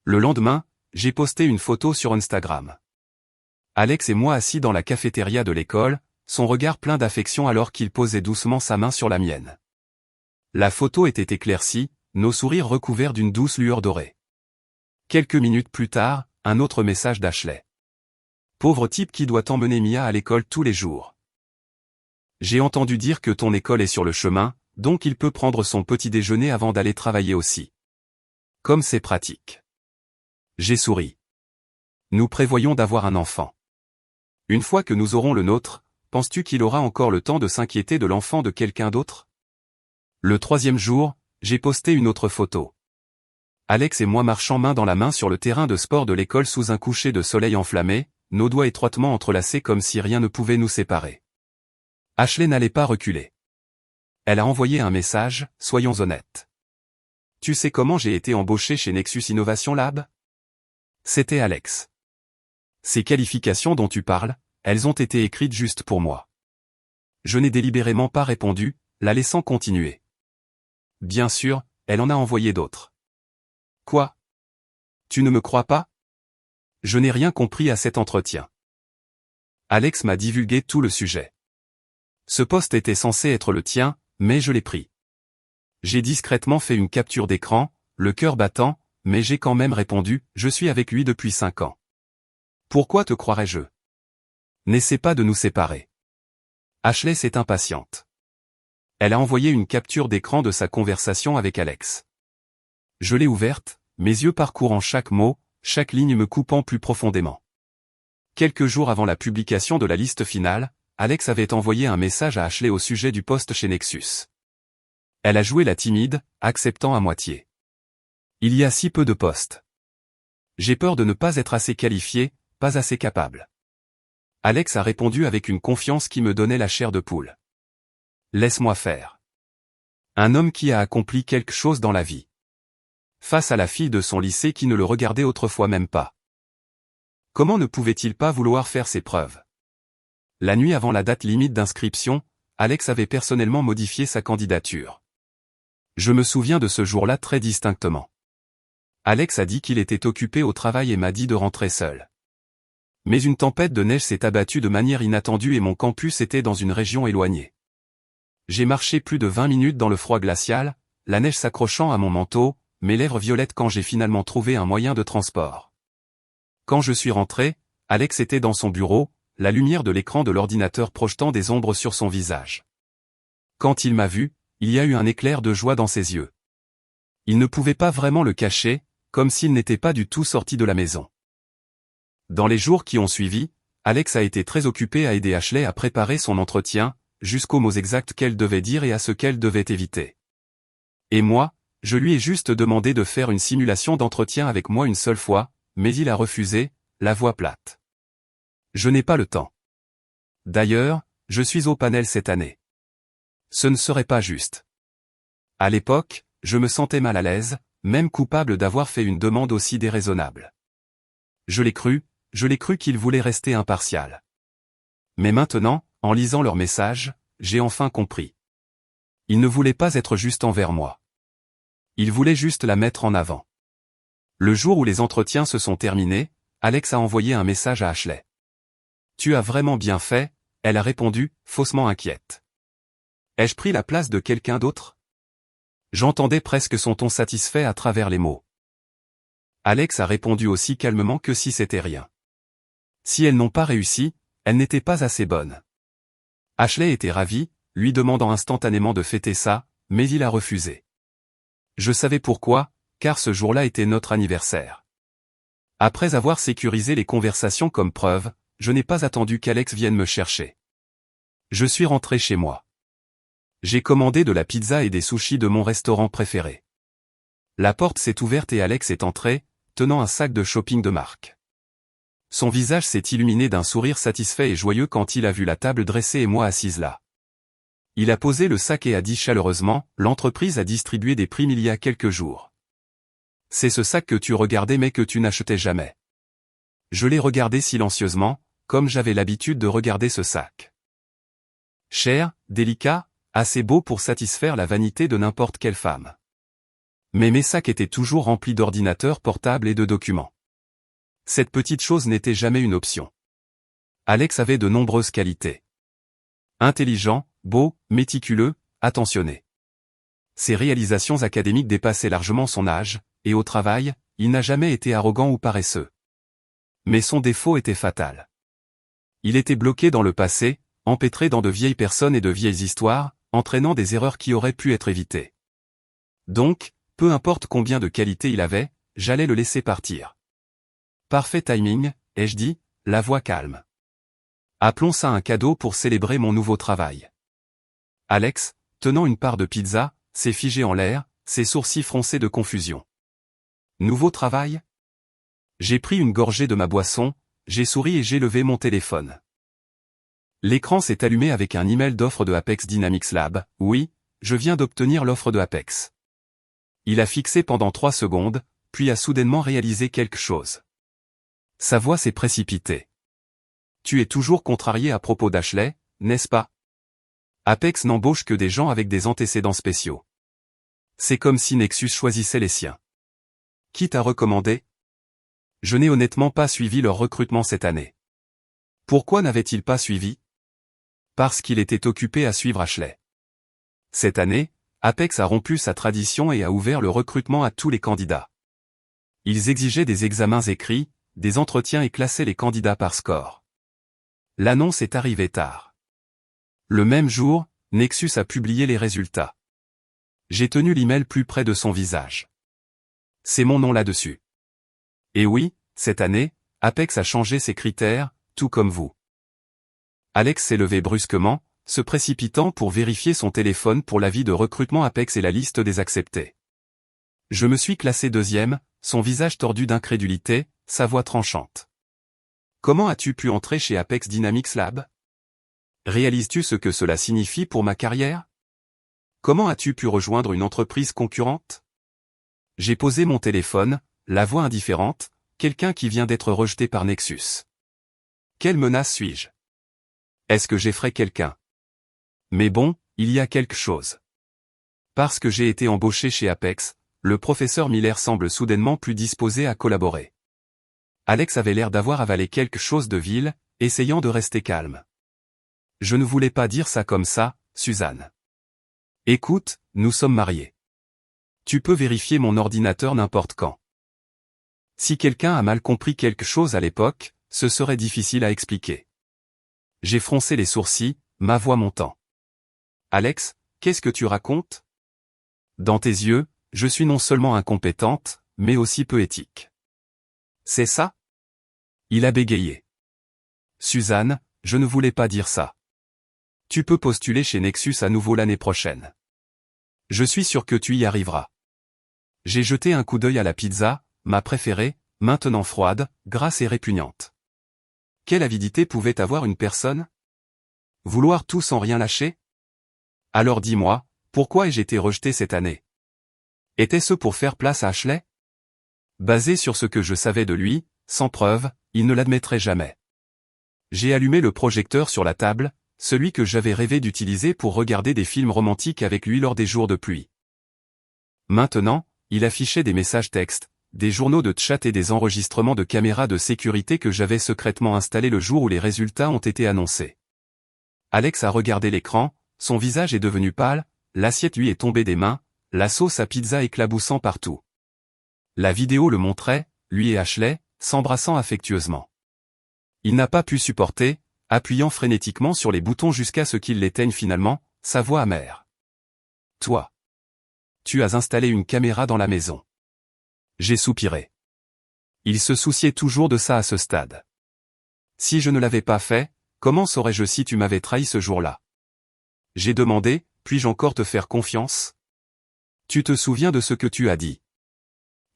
Le lendemain, j'ai posté une photo sur Instagram. Alex et moi assis dans la cafétéria de l'école, son regard plein d'affection alors qu'il posait doucement sa main sur la mienne. La photo était éclaircie, nos sourires recouverts d'une douce lueur dorée. Quelques minutes plus tard, un autre message d'Ashley. Pauvre type qui doit emmener Mia à l'école tous les jours. J'ai entendu dire que ton école est sur le chemin, donc il peut prendre son petit déjeuner avant d'aller travailler aussi. Comme c'est pratique. J'ai souri. Nous prévoyons d'avoir un enfant. Une fois que nous aurons le nôtre, penses-tu qu'il aura encore le temps de s'inquiéter de l'enfant de quelqu'un d'autre? Le troisième jour, j'ai posté une autre photo. Alex et moi marchant main dans la main sur le terrain de sport de l'école sous un coucher de soleil enflammé, nos doigts étroitement entrelacés comme si rien ne pouvait nous séparer. Ashley n'allait pas reculer. Elle a envoyé un message, soyons honnêtes. Tu sais comment j'ai été embauché chez Nexus Innovation Lab? C'était Alex. Ces qualifications dont tu parles, elles ont été écrites juste pour moi. Je n'ai délibérément pas répondu, la laissant continuer. Bien sûr, elle en a envoyé d'autres. Quoi? Tu ne me crois pas? Je n'ai rien compris à cet entretien. Alex m'a divulgué tout le sujet. Ce poste était censé être le tien, mais je l'ai pris. J'ai discrètement fait une capture d'écran, le cœur battant, mais j'ai quand même répondu, je suis avec lui depuis 5 ans. Pourquoi te croirais-je? N'essaie pas de nous séparer. Ashley s'est impatiente. Elle a envoyé une capture d'écran de sa conversation avec Alex. Je l'ai ouverte, mes yeux parcourant chaque mot, chaque ligne me coupant plus profondément. Quelques jours avant la publication de la liste finale, Alex avait envoyé un message à Ashley au sujet du poste chez Nexus. Elle a joué la timide, acceptant à moitié. Il y a si peu de postes. J'ai peur de ne pas être assez qualifié, pas assez capable. Alex a répondu avec une confiance qui me donnait la chair de poule. Laisse-moi faire. Un homme qui a accompli quelque chose dans la vie. Face à la fille de son lycée qui ne le regardait autrefois même pas. Comment ne pouvait-il pas vouloir faire ses preuves? La nuit avant la date limite d'inscription, Alex avait personnellement modifié sa candidature. Je me souviens de ce jour-là très distinctement. Alex a dit qu'il était occupé au travail et m'a dit de rentrer seul. Mais une tempête de neige s'est abattue de manière inattendue et mon campus était dans une région éloignée. J'ai marché plus de 20 minutes dans le froid glacial, la neige s'accrochant à mon manteau, mes lèvres violettes quand j'ai finalement trouvé un moyen de transport. Quand je suis rentré, Alex était dans son bureau, la lumière de l'écran de l'ordinateur projetant des ombres sur son visage. Quand il m'a vu, il y a eu un éclair de joie dans ses yeux. Il ne pouvait pas vraiment le cacher, comme s'il n'était pas du tout sorti de la maison. Dans les jours qui ont suivi, Alex a été très occupé à aider Ashley à préparer son entretien, jusqu'aux mots exacts qu'elle devait dire et à ce qu'elle devait éviter. Et moi, je lui ai juste demandé de faire une simulation d'entretien avec moi une seule fois, mais il a refusé, la voix plate. Je n'ai pas le temps. D'ailleurs, je suis au panel cette année. Ce ne serait pas juste. À l'époque, je me sentais mal à l'aise, même coupable d'avoir fait une demande aussi déraisonnable. Je l'ai cru qu'il voulait rester impartial. Mais maintenant, en lisant leur message, j'ai enfin compris. Il ne voulait pas être juste envers moi. Il voulait juste la mettre en avant. Le jour où les entretiens se sont terminés, Alex a envoyé un message à Ashley. « Tu as vraiment bien fait », elle a répondu, faussement inquiète. « Ai-je pris la place de quelqu'un d'autre ?» J'entendais presque son ton satisfait à travers les mots. Alex a répondu aussi calmement que si c'était rien. Si elles n'ont pas réussi, elles n'étaient pas assez bonnes. Ashley était ravie, lui demandant instantanément de fêter ça, mais il a refusé. Je savais pourquoi, car ce jour-là était notre anniversaire. Après avoir sécurisé les conversations comme preuve, je n'ai pas attendu qu'Alex vienne me chercher. Je suis rentré chez moi. J'ai commandé de la pizza et des sushis de mon restaurant préféré. La porte s'est ouverte et Alex est entré, tenant un sac de shopping de marque. Son visage s'est illuminé d'un sourire satisfait et joyeux quand il a vu la table dressée et moi assise là. Il a posé le sac et a dit chaleureusement, « L'entreprise a distribué des primes il y a quelques jours. C'est ce sac que tu regardais mais que tu n'achetais jamais. » Je l'ai regardé silencieusement, comme j'avais l'habitude de regarder ce sac. Cher, délicat, assez beau pour satisfaire la vanité de n'importe quelle femme. Mais mes sacs étaient toujours remplis d'ordinateurs portables et de documents. Cette petite chose n'était jamais une option. Alex avait de nombreuses qualités. Intelligent, beau, méticuleux, attentionné. Ses réalisations académiques dépassaient largement son âge, et au travail, il n'a jamais été arrogant ou paresseux. Mais son défaut était fatal. Il était bloqué dans le passé, empêtré dans de vieilles personnes et de vieilles histoires, entraînant des erreurs qui auraient pu être évitées. Donc, peu importe combien de qualités il avait, j'allais le laisser partir. Parfait timing, ai-je dit, la voix calme. Appelons ça un cadeau pour célébrer mon nouveau travail. Alex, tenant une part de pizza, s'est figé en l'air, ses sourcils froncés de confusion. Nouveau travail ? J'ai pris une gorgée de ma boisson, j'ai souri et j'ai levé mon téléphone. L'écran s'est allumé avec un email d'offre de Apex Dynamics Lab. Oui, je viens d'obtenir l'offre de Apex. Il a fixé pendant 3 secondes, puis a soudainement réalisé quelque chose. Sa voix s'est précipitée. Tu es toujours contrarié à propos d'Ashley, n'est-ce pas? Apex n'embauche que des gens avec des antécédents spéciaux. C'est comme si Nexus choisissait les siens. Qui t'a recommandé? Je n'ai honnêtement pas suivi leur recrutement cette année. Pourquoi n'avait-il pas suivi? Parce qu'il était occupé à suivre Ashley. Cette année, Apex a rompu sa tradition et a ouvert le recrutement à tous les candidats. Ils exigeaient des examens écrits, des entretiens et classaient les candidats par score. L'annonce est arrivée tard. Le même jour, Nexus a publié les résultats. J'ai tenu l'email plus près de son visage. C'est mon nom là-dessus. Et oui, cette année, Apex a changé ses critères, tout comme vous. Alex s'est levé brusquement, se précipitant pour vérifier son téléphone pour l'avis de recrutement Apex et la liste des acceptés. Je me suis classé 2e, son visage tordu d'incrédulité, sa voix tranchante. Comment as-tu pu entrer chez Apex Dynamics Lab? Réalises-tu ce que cela signifie pour ma carrière? Comment as-tu pu rejoindre une entreprise concurrente? J'ai posé mon téléphone, la voix indifférente, quelqu'un qui vient d'être rejeté par Nexus. Quelle menace suis-je? Est-ce que j'effraie quelqu'un? Mais bon, il y a quelque chose. Parce que j'ai été embauché chez Apex, le professeur Miller semble soudainement plus disposé à collaborer. Alex avait l'air d'avoir avalé quelque chose de vil, essayant de rester calme. Je ne voulais pas dire ça comme ça, Suzanne. Écoute, nous sommes mariés. Tu peux vérifier mon ordinateur n'importe quand. Si quelqu'un a mal compris quelque chose à l'époque, ce serait difficile à expliquer. J'ai froncé les sourcils, ma voix montant. Alex, qu'est-ce que tu racontes? Dans tes yeux, je suis non seulement incompétente, mais aussi peu éthique. C'est ça? Il a bégayé. Suzanne, je ne voulais pas dire ça. Tu peux postuler chez Nexus à nouveau l'année prochaine. Je suis sûr que tu y arriveras. J'ai jeté un coup d'œil à la pizza, ma préférée, maintenant froide, grasse et répugnante. Quelle avidité pouvait avoir une personne? Vouloir tout sans rien lâcher? Alors dis-moi, pourquoi ai-je été rejeté cette année? Était-ce pour faire place à Ashley? Basé sur ce que je savais de lui, sans preuve, il ne l'admettrait jamais. J'ai allumé le projecteur sur la table, celui que j'avais rêvé d'utiliser pour regarder des films romantiques avec lui lors des jours de pluie. Maintenant, il affichait des messages textes, des journaux de chat et des enregistrements de caméras de sécurité que j'avais secrètement installés le jour où les résultats ont été annoncés. Alex a regardé l'écran, son visage est devenu pâle, l'assiette lui est tombée des mains, la sauce à pizza éclaboussant partout. La vidéo le montrait, lui et Ashley, s'embrassant affectueusement. Il n'a pas pu supporter, appuyant frénétiquement sur les boutons jusqu'à ce qu'il l'éteigne finalement, sa voix amère. « Toi. Tu as installé une caméra dans la maison. » J'ai soupiré. Il se souciait toujours de ça à ce stade. Si je ne l'avais pas fait, comment saurais-je si tu m'avais trahi ce jour-là? J'ai demandé, puis-je encore te faire confiance? Tu te souviens de ce que tu as dit?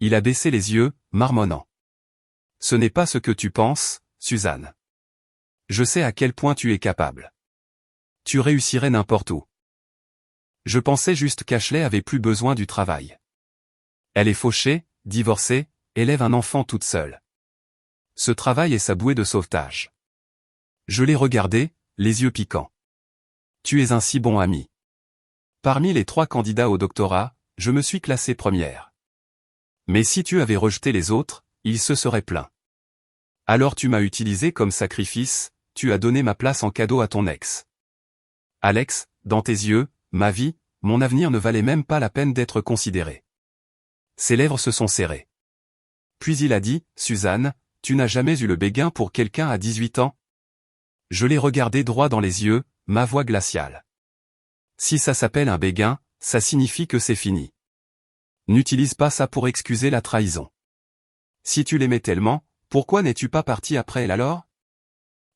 Il a baissé les yeux, marmonnant. Ce n'est pas ce que tu penses, Suzanne. Je sais à quel point tu es capable. Tu réussirais n'importe où. Je pensais juste qu'Ashley avait plus besoin du travail. Elle est fauchée, divorcée, élève un enfant toute seule. Ce travail est sa bouée de sauvetage. Je l'ai regardé, les yeux piquants. Tu es un si bon ami. Parmi les 3 candidats au doctorat, je me suis classée première. Mais si tu avais rejeté les autres, ils se seraient plaints. Alors tu m'as utilisé comme sacrifice, tu as donné ma place en cadeau à ton ex. Alex, dans tes yeux, ma vie, mon avenir ne valait même pas la peine d'être considéré. Ses lèvres se sont serrées. Puis il a dit, Suzanne, tu n'as jamais eu le béguin pour quelqu'un à 18 ans? Je l'ai regardé droit dans les yeux, ma voix glaciale. Si ça s'appelle un béguin, ça signifie que c'est fini. N'utilise pas ça pour excuser la trahison. Si tu l'aimais tellement, pourquoi n'es-tu pas parti après elle alors?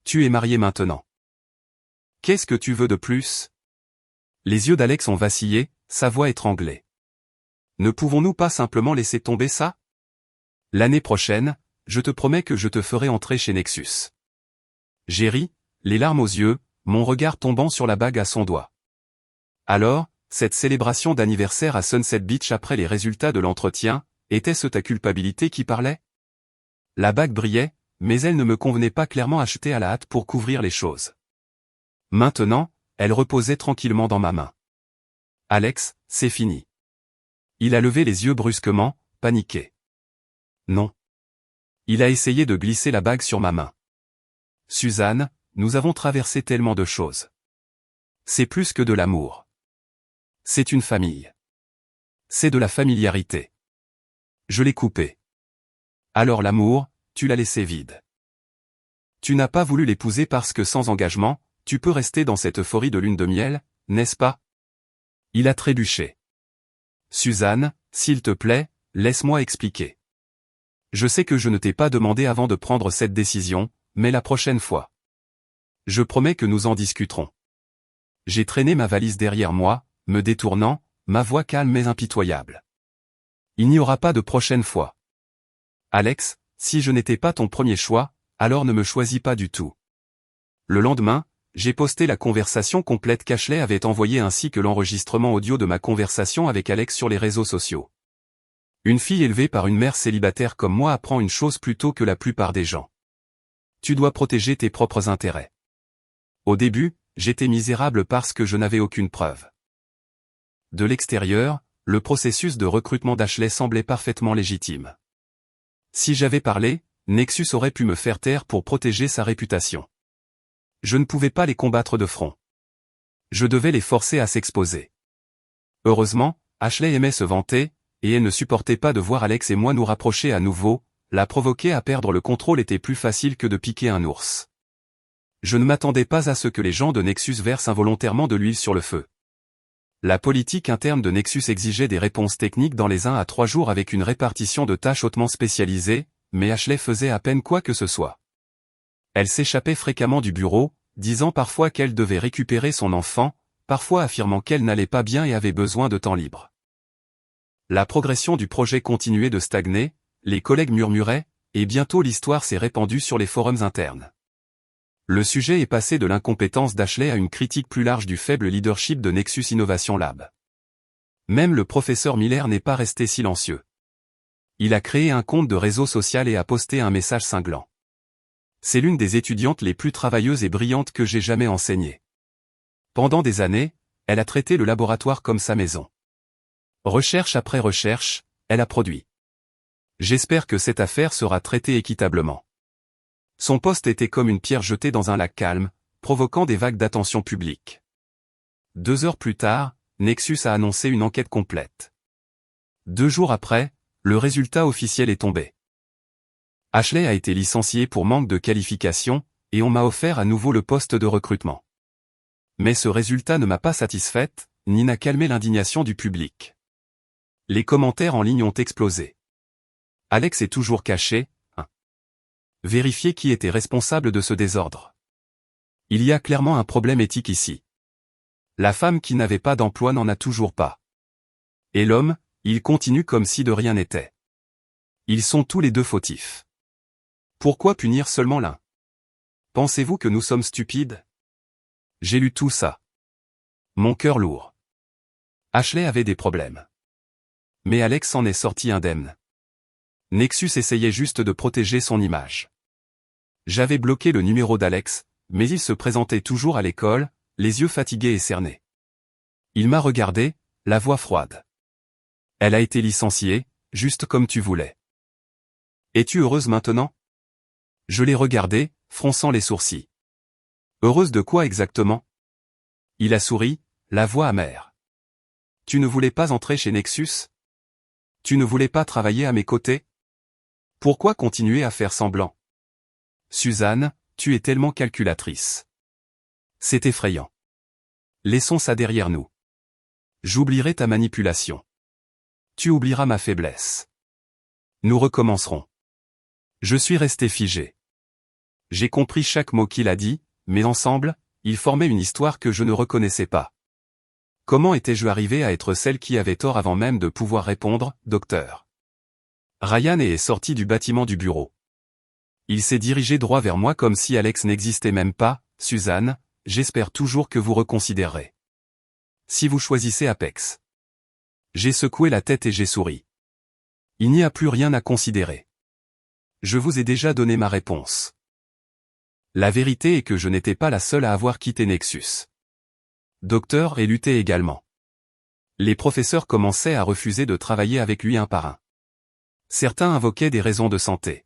Tu es marié maintenant. Qu'est-ce que tu veux de plus? Les yeux d'Alex ont vacillé, sa voix étranglée. Ne pouvons-nous pas simplement laisser tomber ça? L'année prochaine, je te promets que je te ferai entrer chez Nexus. J'ai ri, les larmes aux yeux, mon regard tombant sur la bague à son doigt. Alors, cette célébration d'anniversaire à Sunset Beach après les résultats de l'entretien, était-ce ta culpabilité qui parlait? La bague brillait, mais elle ne me convenait pas clairement achetée à la hâte pour couvrir les choses. Maintenant, elle reposait tranquillement dans ma main. Alex, c'est fini. Il a levé les yeux brusquement, paniqué. Non. Il a essayé de glisser la bague sur ma main. Suzanne, nous avons traversé tellement de choses. C'est plus que de l'amour. C'est une famille. C'est de la familiarité. Je l'ai coupé. Alors l'amour, tu l'as laissé vide. Tu n'as pas voulu l'épouser parce que sans engagement, tu peux rester dans cette euphorie de lune de miel, n'est-ce pas? Il a trébuché. Suzanne, s'il te plaît, laisse-moi expliquer. Je sais que je ne t'ai pas demandé avant de prendre cette décision, mais la prochaine fois. Je promets que nous en discuterons. J'ai traîné ma valise derrière moi, me détournant, ma voix calme mais impitoyable. Il n'y aura pas de prochaine fois. Alex, si je n'étais pas ton premier choix, alors ne me choisis pas du tout. Le lendemain, j'ai posté la conversation complète qu'Ashley avait envoyée ainsi que l'enregistrement audio de ma conversation avec Alex sur les réseaux sociaux. Une fille élevée par une mère célibataire comme moi apprend une chose plus tôt que la plupart des gens. Tu dois protéger tes propres intérêts. Au début, j'étais misérable parce que je n'avais aucune preuve. De l'extérieur, le processus de recrutement d'Ashley semblait parfaitement légitime. Si j'avais parlé, Nexus aurait pu me faire taire pour protéger sa réputation. Je ne pouvais pas les combattre de front. Je devais les forcer à s'exposer. Heureusement, Ashley aimait se vanter, et elle ne supportait pas de voir Alex et moi nous rapprocher à nouveau, la provoquer à perdre le contrôle était plus facile que de piquer un ours. Je ne m'attendais pas à ce que les gens de Nexus versent involontairement de l'huile sur le feu. La politique interne de Nexus exigeait des réponses techniques dans les 1 à 3 jours avec une répartition de tâches hautement spécialisées, mais Ashley faisait à peine quoi que ce soit. Elle s'échappait fréquemment du bureau, disant parfois qu'elle devait récupérer son enfant, parfois affirmant qu'elle n'allait pas bien et avait besoin de temps libre. La progression du projet continuait de stagner, les collègues murmuraient, et bientôt l'histoire s'est répandue sur les forums internes. Le sujet est passé de l'incompétence d'Ashley à une critique plus large du faible leadership de Nexus Innovation Lab. Même le professeur Miller n'est pas resté silencieux. Il a créé un compte de réseau social et a posté un message cinglant. C'est l'une des étudiantes les plus travailleuses et brillantes que j'ai jamais enseignées. Pendant des années, elle a traité le laboratoire comme sa maison. Recherche après recherche, elle a produit. J'espère que cette affaire sera traitée équitablement. Son poste était comme une pierre jetée dans un lac calme, provoquant des vagues d'attention publique. 2 heures plus tard, Nexus a annoncé une enquête complète. 2 jours après, le résultat officiel est tombé. Ashley a été licencié pour manque de qualification, et on m'a offert à nouveau le poste de recrutement. Mais ce résultat ne m'a pas satisfaite, ni n'a calmé l'indignation du public. Les commentaires en ligne ont explosé. Alex est toujours caché, hein. Vérifiez qui était responsable de ce désordre. Il y a clairement un problème éthique ici. La femme qui n'avait pas d'emploi n'en a toujours pas. Et l'homme, il continue comme si de rien n'était. Ils sont tous les deux fautifs. Pourquoi punir seulement l'un? Pensez-vous que nous sommes stupides? J'ai lu tout ça. Mon cœur lourd. Ashley avait des problèmes. Mais Alex s'en est sorti indemne. Nexus essayait juste de protéger son image. J'avais bloqué le numéro d'Alex, mais il se présentait toujours à l'école, les yeux fatigués et cernés. Il m'a regardé, la voix froide. Elle a été licenciée, juste comme tu voulais. Es-tu heureuse maintenant? Je l'ai regardé, fronçant les sourcils. Heureuse de quoi exactement? Il a souri, la voix amère. Tu ne voulais pas entrer chez Nexus? Tu ne voulais pas travailler à mes côtés? Pourquoi continuer à faire semblant? Suzanne, tu es tellement calculatrice. C'est effrayant. Laissons ça derrière nous. J'oublierai ta manipulation. Tu oublieras ma faiblesse. Nous recommencerons. Je suis resté figé. J'ai compris chaque mot qu'il a dit, mais ensemble, ils formaient une histoire que je ne reconnaissais pas. Comment étais-je arrivé à être celle qui avait tort avant même de pouvoir répondre, docteur? Ryan est sorti du bâtiment du bureau. Il s'est dirigé droit vers moi comme si Alex n'existait même pas. Suzanne, j'espère toujours que vous reconsidérerez. Si vous choisissez Apex. J'ai secoué la tête et j'ai souri. Il n'y a plus rien à considérer. Je vous ai déjà donné ma réponse. La vérité est que je n'étais pas la seule à avoir quitté Nexus. Docteur et lutté également. Les professeurs commençaient à refuser de travailler avec lui un par un. Certains invoquaient des raisons de santé.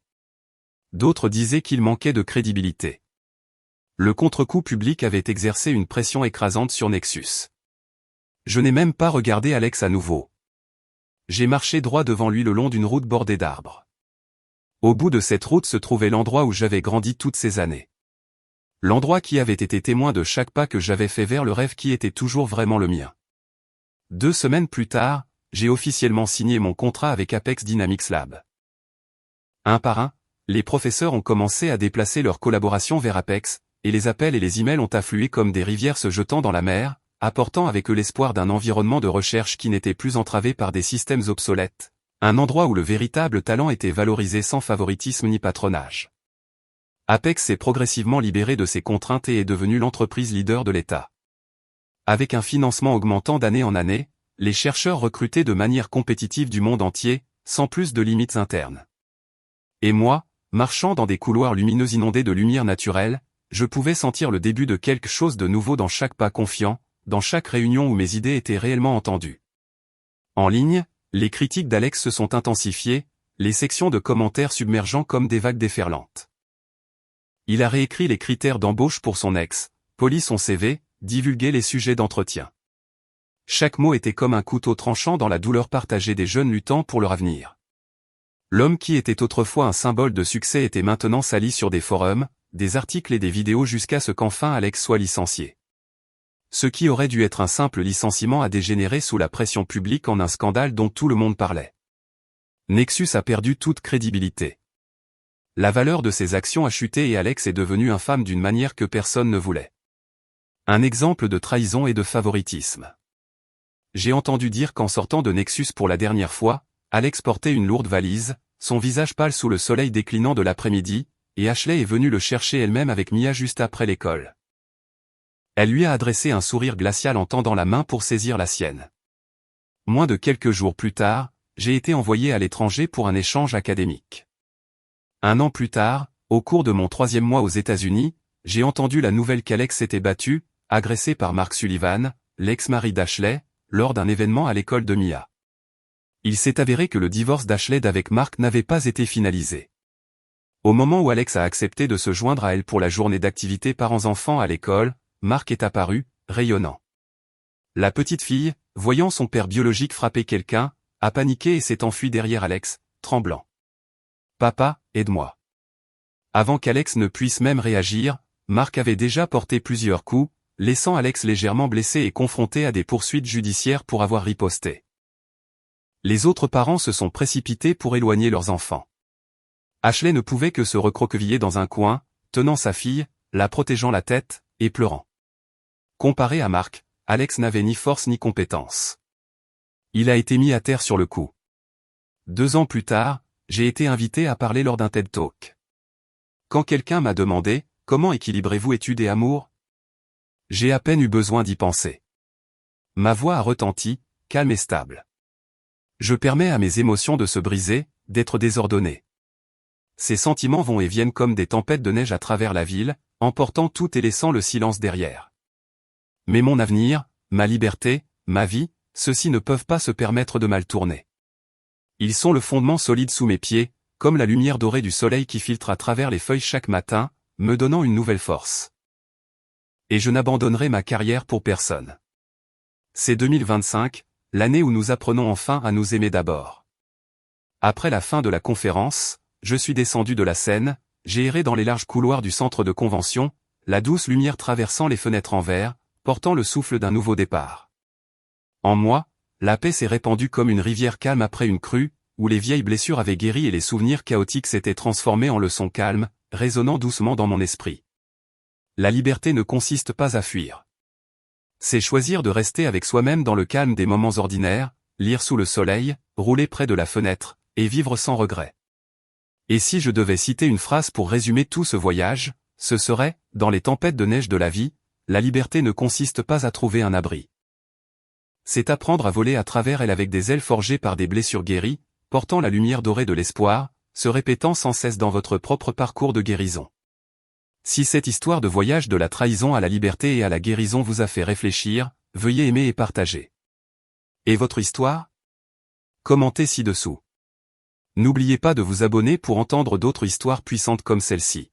D'autres disaient qu'il manquait de crédibilité. Le contre-coup public avait exercé une pression écrasante sur Nexus. Je n'ai même pas regardé Alex à nouveau. J'ai marché droit devant lui le long d'une route bordée d'arbres. Au bout de cette route se trouvait l'endroit où j'avais grandi toutes ces années. L'endroit qui avait été témoin de chaque pas que j'avais fait vers le rêve qui était toujours vraiment le mien. 2 semaines plus tard, j'ai officiellement signé mon contrat avec Apex Dynamics Lab. Un par un, les professeurs ont commencé à déplacer leurs collaborations vers Apex, et les appels et les emails ont afflué comme des rivières se jetant dans la mer, apportant avec eux l'espoir d'un environnement de recherche qui n'était plus entravé par des systèmes obsolètes, un endroit où le véritable talent était valorisé sans favoritisme ni patronage. Apex s'est progressivement libéré de ses contraintes et est devenu l'entreprise leader de l'État. Avec un financement augmentant d'année en année, les chercheurs recrutaient de manière compétitive du monde entier, sans plus de limites internes. Et moi, marchant dans des couloirs lumineux inondés de lumière naturelle, je pouvais sentir le début de quelque chose de nouveau dans chaque pas confiant, dans chaque réunion où mes idées étaient réellement entendues. En ligne, les critiques d'Alex se sont intensifiées, les sections de commentaires submergeant comme des vagues déferlantes. Il a réécrit les critères d'embauche pour son ex, poli son CV, divulgué les sujets d'entretien. Chaque mot était comme un couteau tranchant dans la douleur partagée des jeunes luttant pour leur avenir. L'homme qui était autrefois un symbole de succès était maintenant sali sur des forums, des articles et des vidéos jusqu'à ce qu'enfin Alex soit licencié. Ce qui aurait dû être un simple licenciement a dégénéré sous la pression publique en un scandale dont tout le monde parlait. Nexus a perdu toute crédibilité. La valeur de ses actions a chuté et Alex est devenu infâme d'une manière que personne ne voulait. Un exemple de trahison et de favoritisme. J'ai entendu dire qu'en sortant de Nexus pour la dernière fois, Alex portait une lourde valise, son visage pâle sous le soleil déclinant de l'après-midi, et Ashley est venue le chercher elle-même avec Mia juste après l'école. Elle lui a adressé un sourire glacial en tendant la main pour saisir la sienne. Moins de quelques jours plus tard, j'ai été envoyé à l'étranger pour un échange académique. 1 an plus tard, au cours de mon 3e mois aux États-Unis, j'ai entendu la nouvelle qu'Alex s'était battu, agressé par Mark Sullivan, l'ex-mari d'Ashley, lors d'un événement à l'école de Mia. Il s'est avéré que le divorce d'Ashley avec Mark n'avait pas été finalisé. Au moment où Alex a accepté de se joindre à elle pour la journée d'activité parents-enfants à l'école, Mark est apparu, rayonnant. La petite fille, voyant son père biologique frapper quelqu'un, a paniqué et s'est enfuie derrière Alex, tremblant. « Papa, aide-moi » Avant qu'Alex ne puisse même réagir, Mark avait déjà porté plusieurs coups, laissant Alex légèrement blessé et confronté à des poursuites judiciaires pour avoir riposté. Les autres parents se sont précipités pour éloigner leurs enfants. Ashley ne pouvait que se recroqueviller dans un coin, tenant sa fille, la protégeant la tête, et pleurant. Comparé à Mark, Alex n'avait ni force ni compétence. Il a été mis à terre sur le coup. 2 ans plus tard, j'ai été invité à parler lors d'un TED Talk. Quand quelqu'un m'a demandé « Comment équilibrez-vous études et amour ?» J'ai à peine eu besoin d'y penser. Ma voix a retenti, calme et stable. Je permets à mes émotions de se briser, d'être désordonnées. Ces sentiments vont et viennent comme des tempêtes de neige à travers la ville, emportant tout et laissant le silence derrière. Mais mon avenir, ma liberté, ma vie, ceux-ci ne peuvent pas se permettre de mal tourner. Ils sont le fondement solide sous mes pieds, comme la lumière dorée du soleil qui filtre à travers les feuilles chaque matin, me donnant une nouvelle force. Et je n'abandonnerai ma carrière pour personne. C'est 2025, l'année où nous apprenons enfin à nous aimer d'abord. Après la fin de la conférence, je suis descendu de la scène, j'ai erré dans les larges couloirs du centre de convention, la douce lumière traversant les fenêtres en verre, portant le souffle d'un nouveau départ. En moi, la paix s'est répandue comme une rivière calme après une crue, où les vieilles blessures avaient guéri et les souvenirs chaotiques s'étaient transformés en leçons calmes, résonnant doucement dans mon esprit. La liberté ne consiste pas à fuir. C'est choisir de rester avec soi-même dans le calme des moments ordinaires, lire sous le soleil, rouler près de la fenêtre, et vivre sans regret. Et si je devais citer une phrase pour résumer tout ce voyage, ce serait, dans les tempêtes de neige de la vie, la liberté ne consiste pas à trouver un abri. C'est apprendre à voler à travers elle avec des ailes forgées par des blessures guéries, portant la lumière dorée de l'espoir, se répétant sans cesse dans votre propre parcours de guérison. Si cette histoire de voyage de la trahison à la liberté et à la guérison vous a fait réfléchir, veuillez aimer et partager. Et votre histoire? Commentez ci-dessous. N'oubliez pas de vous abonner pour entendre d'autres histoires puissantes comme celle-ci.